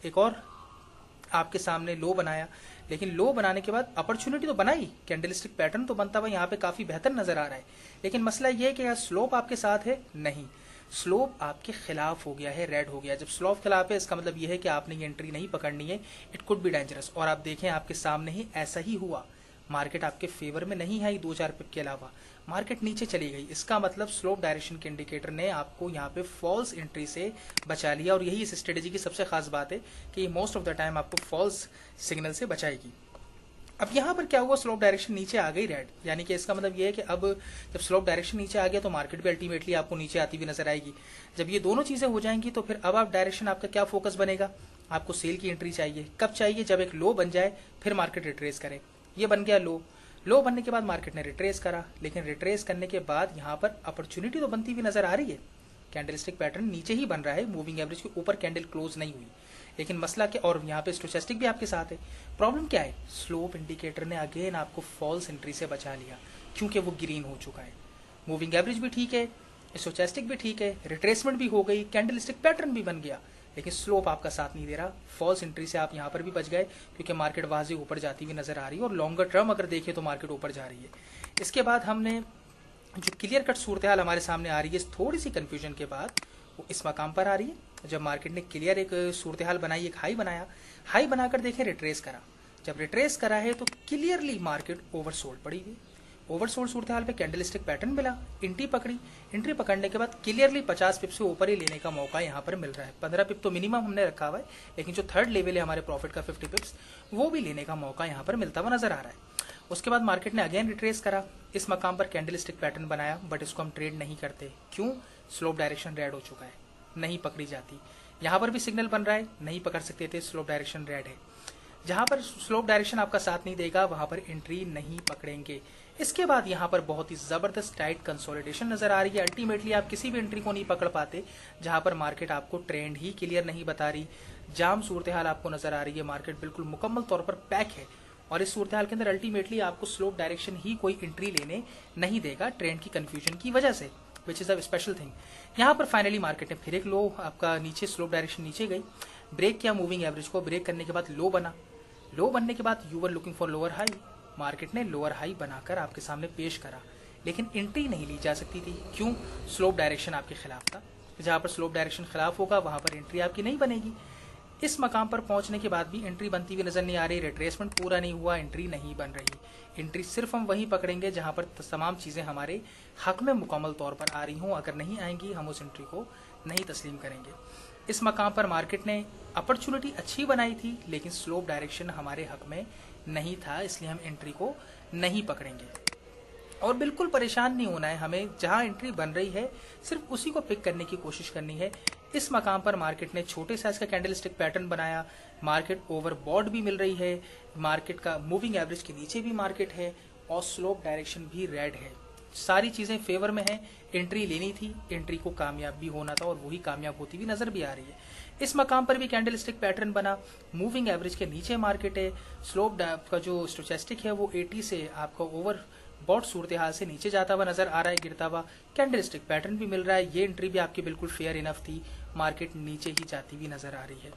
एक और आपके सामने लो बनाया, लेकिन लो बनाने के बाद अपॉर्चुनिटी तो बनाई, कैंडलस्टिक पैटर्न तो बनता हुआ यहाँ पे काफी बेहतर नजर आ रहा है, लेकिन मसला ये है कि यहाँ स्लोप आपके साथ है नहीं, स्लोप आपके खिलाफ हो गया है, रेड हो गया। जब स्लोप खिलाफ है इसका मतलब यह है कि आपने ये एंट्री नहीं पकड़नी है, इट कुड बी डेंजरस। और आप देखें आपके सामने ही ऐसा ही हुआ, मार्केट आपके फेवर में नहीं आई 2-4 पिप के अलावा, मार्केट नीचे चली गई। इसका मतलब स्लोप डायरेक्शन के इंडिकेटर ने आपको यहाँ पे फॉल्स एंट्री से बचा लिया। और यही इस स्ट्रेटेजी की सबसे खास बात है कि मोस्ट ऑफ द टाइम आपको फॉल्स सिग्नल से बचाएगी। अब यहाँ पर क्या हुआ? स्लोप डायरेक्शन नीचे आ गई रेड, यानी कि इसका मतलब ये है कि अब जब स्लोप डायरेक्शन नीचे आ गया तो मार्केट भी अल्टीमेटली आपको नीचे आती हुई नजर आएगी। जब ये दोनों चीजें हो जाएंगी तो फिर अब आप डायरेक्शन आपका क्या फोकस बनेगा? आपको सेल की एंट्री चाहिए। कब चाहिए? जब एक लो बन जाए फिर मार्केट रिट्रेस करे। ये बन गया लो, लो बनने के बाद मार्केट ने रिट्रेस करा, लेकिन रिट्रेस करने के बाद यहाँ पर अपॉर्चुनिटी तो बनती हुई नजर आ रही है। कैंडलस्टिक पैटर्न नीचे ही बन रहा है, मूविंग एवरेज के ऊपर कैंडल क्लोज नहीं हुई, लेकिन मसला क्या, और यहाँ पे स्टोचस्टिक भी आपके साथ है। प्रॉब्लम क्या है? स्लोप इंडिकेटर ने अगेन आपको फॉल्स एंट्री से बचा लिया क्योंकि वो ग्रीन हो चुका है। मूविंग एवरेज भी ठीक है, स्टोचस्टिक भी ठीक है, रिट्रेसमेंट भी हो गई, कैंडलस्टिक पैटर्न भी बन गया, लेकिन स्लोप आपका साथ नहीं दे रहा। फॉल्स एंट्री से आप यहाँ पर भी बच गए क्योंकि मार्केट वाजे ऊपर जाती हुई नजर आ रही है और लॉन्गर टर्म अगर देखें तो मार्केट ऊपर जा रही है। इसके बाद हमने जो क्लियर कट सूरत हाल हमारे सामने आ रही है, थोड़ी सी कंफ्यूजन के बाद वो इस मकाम पर आ रही है। जब मार्केट ने क्लियर एक सूरत हाल बनाई, एक हाई बनाया, हाई बनाकर देखें रिट्रेस करा। जब रिट्रेस करा है तो क्लियरली मार्केट ओवरसोल्ड पड़ी हुई। ओवरसोल्ड सूरत हाल पे कैंडलस्टिक पैटर्न मिला, एंट्री पकड़ी, एंट्री पकड़ने के बाद क्लियरली 50 पिप से ऊपर ही लेने का मौका यहाँ पर मिल रहा है। 15 पिप तो मिनिमम हमने रखा हुआ है, लेकिन जो थर्ड लेवल है हमारे प्रॉफिट का 50 पिप्स, वो भी लेने का मौका यहाँ पर मिलता हुआ नजर आ रहा है। उसके बाद मार्केट ने अगेन रिट्रेस करा, इस मकाम पर कैंडलस्टिक पैटर्न बनाया, बट इसको हम ट्रेड नहीं करते। क्यों? स्लोप डायरेक्शन रेड हो चुका है, नहीं पकड़ी जाती। यहाँ पर भी सिग्नल बन रहा है, नहीं पकड़ सकते थे, स्लोप डायरेक्शन रेड है। जहां पर स्लोप डायरेक्शन आपका साथ नहीं देगा वहां पर एंट्री नहीं पकड़ेंगे। इसके बाद यहाँ पर बहुत ही जबरदस्त टाइट कंसोलिडेशन नजर आ रही है। अल्टीमेटली आप किसी भी एंट्री को नहीं पकड़ पाते जहां पर मार्केट आपको ट्रेंड ही क्लियर नहीं बता रही, जाम सूरत हाल आपको नजर आ रही है, मार्केट बिल्कुल मुकम्मल तौर पर पैक है। और इस सूरत हाल के अंदर अल्टीमेटली आपको स्लोप डायरेक्शन ही कोई एंट्री लेने नहीं देगा ट्रेंड की कंफ्यूजन की वजह से। Which is a special thing. यहाँ पर फाइनली मार्केट ने फिर एक लो आपका नीचे स्लोप डायरेक्शन नीचे गई, ब्रेक किया मूविंग एवरेज को, ब्रेक करने के बाद लो बना, लो बनने के बाद you were looking for lower high, market ने लोअर हाई बनाकर आपके सामने पेश करा, लेकिन एंट्री नहीं ली जा सकती थी। क्यों? स्लोप डायरेक्शन आपके खिलाफ था। जहां पर स्लोप डायरेक्शन खिलाफ होगा वहां पर एंट्री आपकी नहीं बनेगी। इस मकाम पर पहुंचने के बाद भी एंट्री बनती हुई नजर नहीं आ रही, रिट्रेसमेंट पूरा नहीं हुआ, एंट्री नहीं बन रही। एंट्री सिर्फ हम वहीं पकड़ेंगे जहां पर तमाम चीजें हमारे हक में मुकम्मल तौर पर आ रही हों। अगर नहीं आएंगी हम उस एंट्री को नहीं तस्लीम करेंगे। इस मकाम पर मार्केट ने अपॉर्चुनिटी अच्छी बनाई थी, लेकिन स्लोप डायरेक्शन हमारे हक में नहीं था, इसलिए हम एंट्री को नहीं पकड़ेंगे। और बिल्कुल परेशान नहीं होना है हमें, जहां एंट्री बन रही है सिर्फ उसी को पिक करने की कोशिश करनी है। इस मकाम पर मार्केट ने छोटे साइज का कैंडलस्टिक पैटर्न बनाया, मार्केट ओवरबॉट भी मिल रही है, मार्केट का मूविंग एवरेज के नीचे भी मार्केट है और स्लोप डायरेक्शन भी रेड है। सारी चीजें फेवर में है। एंट्री लेनी थी, एंट्री को कामयाब भी होना था और वही कामयाब होती हुई नजर भी आ रही है। इस मकाम पर भी कैंडलस्टिक पैटर्न बना, मूविंग एवरेज के नीचे मार्केट है, स्लोप का जो स्टोचेस्टिक है वो 80 से आपका ओवर बॉट सूरत हाल से नीचे जाता हुआ नजर आ रहा है, गिरता हुआ। कैंडलस्टिक पैटर्न भी मिल रहा है, ये एंट्री भी आपकी बिल्कुल फेयर इनफ थी, मार्केट नीचे ही जाती हुई नजर आ रही है।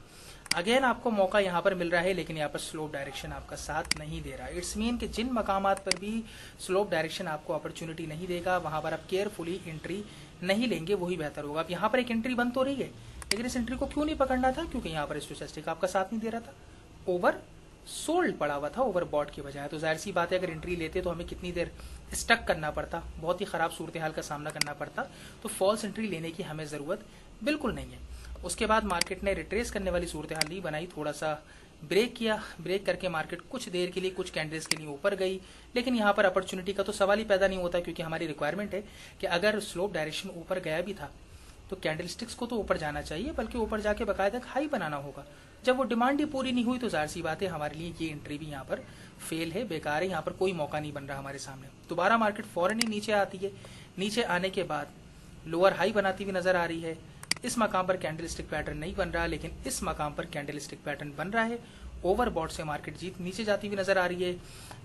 अगेन आपको मौका यहाँ पर मिल रहा है, लेकिन यहाँ पर स्लोप डायरेक्शन आपका साथ नहीं दे रहा। इट्स मीन कि जिन मकामात पर भी स्लोप डायरेक्शन आपको अपॉर्चुनिटी नहीं देगा वहां पर आप केयरफुली एंट्री नहीं लेंगे, वही बेहतर होगा। अब यहाँ पर एक एंट्री बन तो रही है, लेकिन इस एंट्री को क्यों नहीं पकड़ना था? क्योंकि यहाँ पर स्टोचस्टिक आपका साथ नहीं दे रहा था, ओवर सोल्ड पड़ा हुआ था ओवर बॉट की बजाय। तो जाहिर सी बात है, अगर एंट्री लेते तो हमें कितनी देर स्टक करना पड़ता, बहुत ही खराब सूरत हाल का सामना करना पड़ता। तो फॉल्स एंट्री लेने की हमें जरूरत बिल्कुल नहीं है। उसके बाद मार्केट ने रिट्रेस करने वाली सूरत हाल नहीं बनाई, थोड़ा सा ब्रेक किया, ब्रेक करके मार्केट कुछ देर के लिए कुछ कैंडल्स के लिए ऊपर गई, लेकिन यहाँ पर अपॉर्चुनिटी का तो सवाल ही पैदा नहीं होता, क्योंकि हमारी रिक्वायरमेंट है कि अगर स्लोप डायरेक्शन ऊपर गया भी था तो कैंडलस्टिक्स को तो ऊपर जाना चाहिए, बल्कि ऊपर जाके बाकायदा हाई बनाना होगा। जब वो डिमांड ही पूरी नहीं हुई तो जाहिर सी बात है हमारे लिए ये एंट्री भी यहाँ पर फेल है, बेकार है, यहाँ पर कोई मौका नहीं बन रहा हमारे सामने। दोबारा मार्केट फौरन ही नीचे आती है, नीचे आने के बाद लोअर हाई बनाती हुई नजर आ रही है। इस मकाम पर कैंडलस्टिक पैटर्न नहीं बन रहा, लेकिन इस मकाम पर कैंडलस्टिक पैटर्न बन रहा है। ओवरबॉट से मार्केट जीत नीचे जाती हुई नजर आ रही है।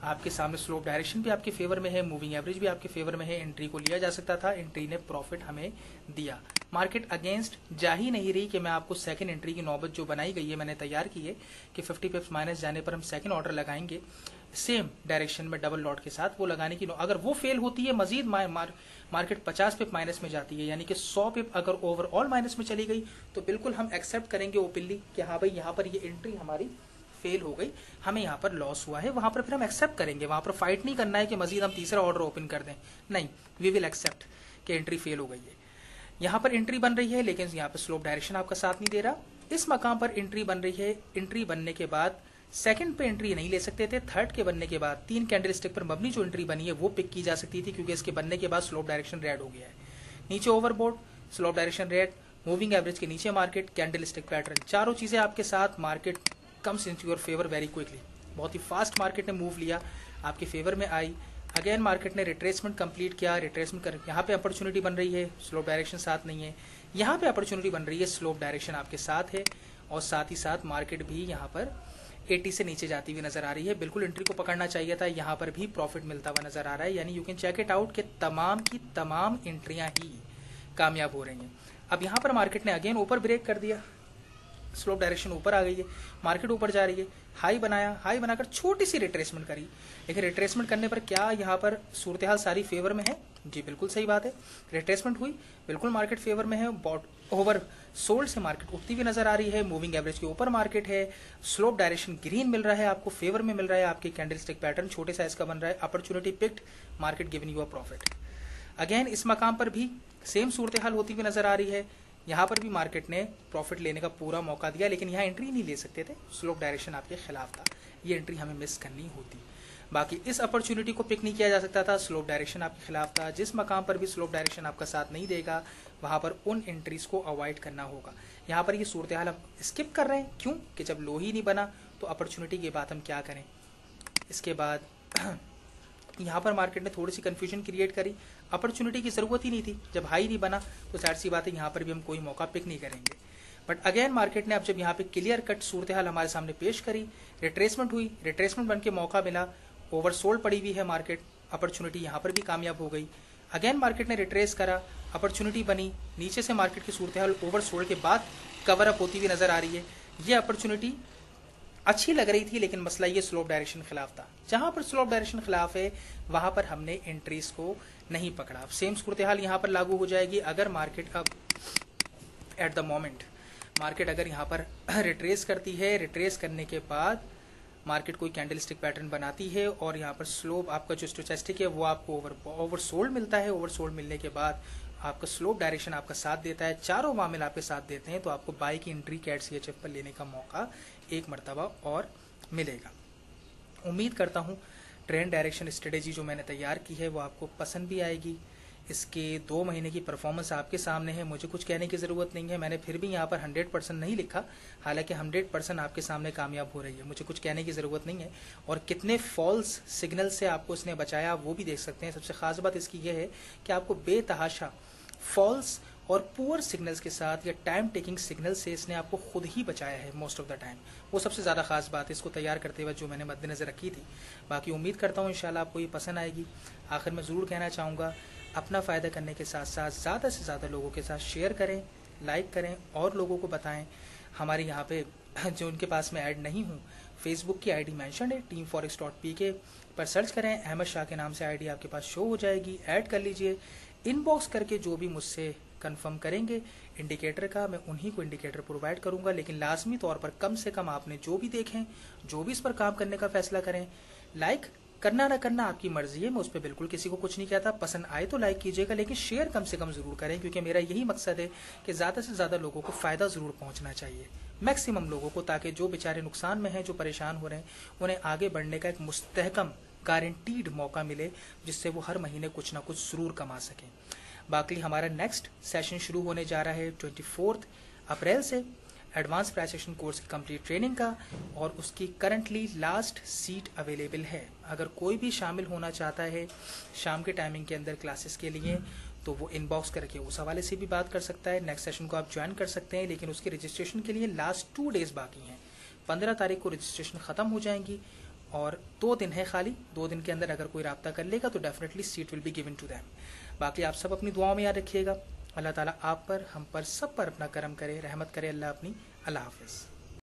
आपके सामने स्लोप डायरेक्शन भी आपके फेवर में है, मूविंग एवरेज भी आपके फेवर में है। एंट्री को लिया जा सकता था, एंट्री ने प्रॉफिट हमें दिया। मार्केट अगेंस्ट जा ही नहीं रही कि मैं आपको सेकंड एंट्री की नौबत जो बनाई गई है, मैंने तैयार की है कि 50 पिप्स माइनस जाने पर हम सेकंड ऑर्डर लगाएंगे सेम डायरेक्शन में डबल लॉट के साथ, वो लगाने की अगर वो फेल होती है मजीद मार्केट 50 पिप माइनस में जाती है, यानी कि 100 पिप अगर ओवरऑल माइनस में चली गई तो बिल्कुल हम एक्सेप्ट करेंगे ओपनली कि हाँ भाई यहाँ पर ये एंट्री हमारी फेल हो गई, हमें यहाँ पर लॉस हुआ है। वहां पर फिर हम एक्सेप्ट करेंगे, वहां पर फाइट नहीं करना है कि मजीद हम तीसरा ऑर्डर ओपन कर दें, नहीं, वी विल एक्सेप्ट कि एंट्री फेल हो गई है। यहाँ पर एंट्री बन रही है, लेकिन यहाँ पर स्लोप डायरेक्शन आपका साथ नहीं दे रहा। इस मकाम पर एंट्री बन रही है, एंट्री बनने के बाद सेकंड पे एंट्री नहीं ले सकते थे, थर्ड के बनने के बाद 3 कैंडलस्टिक पर मबनी जो एंट्री बनी है वो पिक की जा सकती थी, क्योंकि इसके बनने के बाद स्लोप डायरेक्शन रेड हो गया है। नीचे overbought, slope direction red, moving average के नीचे मार्केट, कैंडलस्टिक पैटर्न, चारों चीजें आपके साथ, market comes into your favour very quickly. बहुत ही फास्ट मार्केट ने मूव लिया, आपके फेवर में आई। अगेन मार्केट ने रिट्रेसमेंट कंप्लीट किया, रिट्रेसमेंट कर यहाँ पे अपॉर्चुनिटी बन रही है, स्लोप डायरेक्शन साथ नहीं है। यहाँ पे अपॉर्चुनिटी बन रही है, स्लोप डायरेक्शन आपके साथ है, और साथ ही साथ मार्केट भी यहाँ पर 80 से नीचे जाती हुई नजर आ रही है। बिल्कुल एंट्री को पकड़ना चाहिए था, यहाँ पर भी प्रॉफिट मिलता हुआ नजर आ रहा है। यानी you can check it out कि तमाम की तमाम एंट्रियां ही कामयाब हो रही हैं। अब यहाँ पर मार्केट ने अगेन ऊपर ब्रेक कर दिया, स्लोप डायरेक्शन ऊपर आ गई है, मार्केट ऊपर जा रही है, हाई बनाया, हाई बनाकर छोटी सी रिट्रेसमेंट करी, लेकिन रिट्रेसमेंट करने पर क्या यहाँ पर सूरत हाल सारी फेवर में है? जी बिल्कुल सही बात है, रिट्रेसमेंट हुई, बिल्कुल मार्केट फेवर में है। ओवर सोल्ड से मार्केट उठती हुई नजर आ रही है, मूविंग एवरेज के ऊपर मार्केट है, स्लोप डायरेक्शन ग्रीन मिल रहा है, आपको फेवर में मिल रहा है, आपके कैंडलस्टिक पैटर्न छोटे साइज का बन रहा है, opportunity picked, market giving you a profit. Again इस मकाम पर भी सेम सूरत हाल होती हुई नजर आ रही है, यहाँ पर भी मार्केट ने प्रॉफिट लेने का पूरा मौका दिया, लेकिन यहाँ एंट्री नहीं ले सकते थे, स्लोप डायरेक्शन आपके खिलाफ था, ये एंट्री हमें मिस करनी होती। बाकी इस अपॉर्चुनिटी को पिक नहीं किया जा सकता था, स्लोप डायरेक्शन आपके खिलाफ था। जिस मकाम पर भी स्लोप डायरेक्शन आपका साथ नहीं देगा वहां पर उन एंट्रीज को अवॉइड करना होगा। यहाँ पर ये सूरत हाल हम स्किप कर रहे हैं, क्यों कि जब लो ही नहीं बना तो अपॉर्चुनिटी के बाद हम क्या करें। इसके बाद यहाँ पर मार्केट ने थोड़ी सी कंफ्यूजन क्रिएट करी, अपॉर्चुनिटी की जरूरत ही नहीं थी, जब हाई नहीं बना तो जाहिर सी बात है यहाँ पर भी हम कोई मौका पिक नहीं करेंगे। बट अगेन मार्केट ने अब जब यहाँ पे क्लियर कट सूरत हाल हमारे सामने पेश करी, रिट्रेसमेंट हुई, रिट्रेसमेंट बन के मौका मिला, ओवरसोल्ड पड़ी हुई है मार्केट, अपॉर्चुनिटी यहाँ पर भी कामयाब हो गई। अगेन मार्केट ने रिट्रेस करा, अपॉर्चुनिटी बनी, नीचे से मार्केट की सूरत हाल ओवरसोल्ड के बाद कवर अप होती हुई नजर आ रही है। ये अपॉर्चुनिटी अच्छी लग रही थी, लेकिन मसला ये स्लोप डायरेक्शन खिलाफ था। जहां पर स्लोप डायरेक्शन खिलाफ है वहां पर हमने एंट्रीज को नहीं पकड़ा। सेम सूरत हाल यहां पर लागू हो जाएगी अगर मार्केट अब एट द मोमेंट मार्केट अगर यहां पर रिट्रेस करती है, रिट्रेस करने के बाद मार्केट कोई कैंडलस्टिक पैटर्न बनाती है और यहाँ पर स्लोप आपका जो स्टोचस्टिक है वो आपको ओवरसोल्ड मिलता है। ओवरसोल्ड मिलने के बाद आपका स्लोप डायरेक्शन आपका साथ देता है, चारों मामले आपके साथ देते हैं, तो आपको बाई की एंट्री कैट CHF पर लेने का मौका एक मरतबा और मिलेगा। उम्मीद करता हूँ ट्रेंड डायरेक्शन स्ट्रेटेजी जो मैंने तैयार की है वो आपको पसंद भी आएगी। इसके 2 महीने की परफॉर्मेंस आपके सामने है, मुझे कुछ कहने की ज़रूरत नहीं है। मैंने फिर भी यहाँ पर 100% नहीं लिखा, हालांकि 100% आपके सामने कामयाब हो रही है, मुझे कुछ कहने की ज़रूरत नहीं है। और कितने फॉल्स सिग्नल से आपको इसने बचाया वो भी देख सकते हैं। सबसे खास बात इसकी यह है कि आपको बेतहाशा फॉल्स और पुअर सिग्नल्स के साथ या टाइम टेकिंग सिग्नल से इसने आपको खुद ही बचाया है मोस्ट ऑफ द टाइम। वो सबसे ज़्यादा खास बात है इसको तैयार करते हुए जो मैंने मद्देनज़र रखी थी। बाकी उम्मीद करता हूँ इंशाल्लाह आपको ये पसंद आएगी। आखिर में ज़रूर कहना चाहूँगा, अपना फ़ायदा करने के साथ साथ ज़्यादा से ज़्यादा लोगों के साथ शेयर करें, लाइक करें और लोगों को बताएं। हमारे यहाँ पे जो उनके पास में ऐड नहीं हूँ, फेसबुक की आईडी मेंशन है teamforex.pk पर सर्च करें, अहमद शाह के नाम से आईडी आपके पास शो हो जाएगी, ऐड कर लीजिए। इनबॉक्स करके जो भी मुझसे कंफर्म करेंगे इंडिकेटर का, मैं उन्हीं को इंडिकेटर प्रोवाइड करूंगा। लेकिन लाजमी तौर पर कम से कम आपने जो भी देखें, जो भी इस पर काम करने का फैसला करें, लाइक करना ना करना आपकी मर्जी है, मैं उस पर बिल्कुल किसी को कुछ नहीं कहता। पसंद आए तो लाइक कीजिएगा, लेकिन शेयर कम से कम जरूर करें, क्योंकि मेरा यही मकसद है कि ज़्यादा से ज़्यादा लोगों को फ़ायदा ज़रूर पहुंचना चाहिए, मैक्सिमम लोगों को, ताकि जो बेचारे नुकसान में हैं, जो परेशान हो रहे हैं, उन्हें आगे बढ़ने का एक मुस्तहकम गारंटीड मौका मिले, जिससे वो हर महीने कुछ ना कुछ ज़रूर कमा सकें। बाकी हमारा नेक्स्ट सेशन शुरू होने जा रहा है 24 अप्रैल से, एडवांस प्राइस एक्शन कोर्स की कंप्लीट ट्रेनिंग का, और उसकी करंटली लास्ट सीट अवेलेबल है। अगर कोई भी शामिल होना चाहता है शाम के टाइमिंग के अंदर क्लासेस के लिए, तो वो इनबॉक्स करके उस हवाले से भी बात कर सकता है। नेक्स्ट सेशन को आप ज्वाइन कर सकते हैं, लेकिन उसके रजिस्ट्रेशन के लिए लास्ट 2 डेज बाकी हैं। 15 तारीख को रजिस्ट्रेशन ख़त्म हो जाएंगी और 2 दिन है खाली। 2 दिन के अंदर अगर कोई रब्ता कर लेगा तो definitely seat will be given to them. बाकी आप सब अपनी दुआओं में याद रखिएगा। अल्लाह ताला आप पर, हम पर, सब पर अपना करम करे, रहमत करे अल्लाह अपनी। अल्लाह हाफिज़।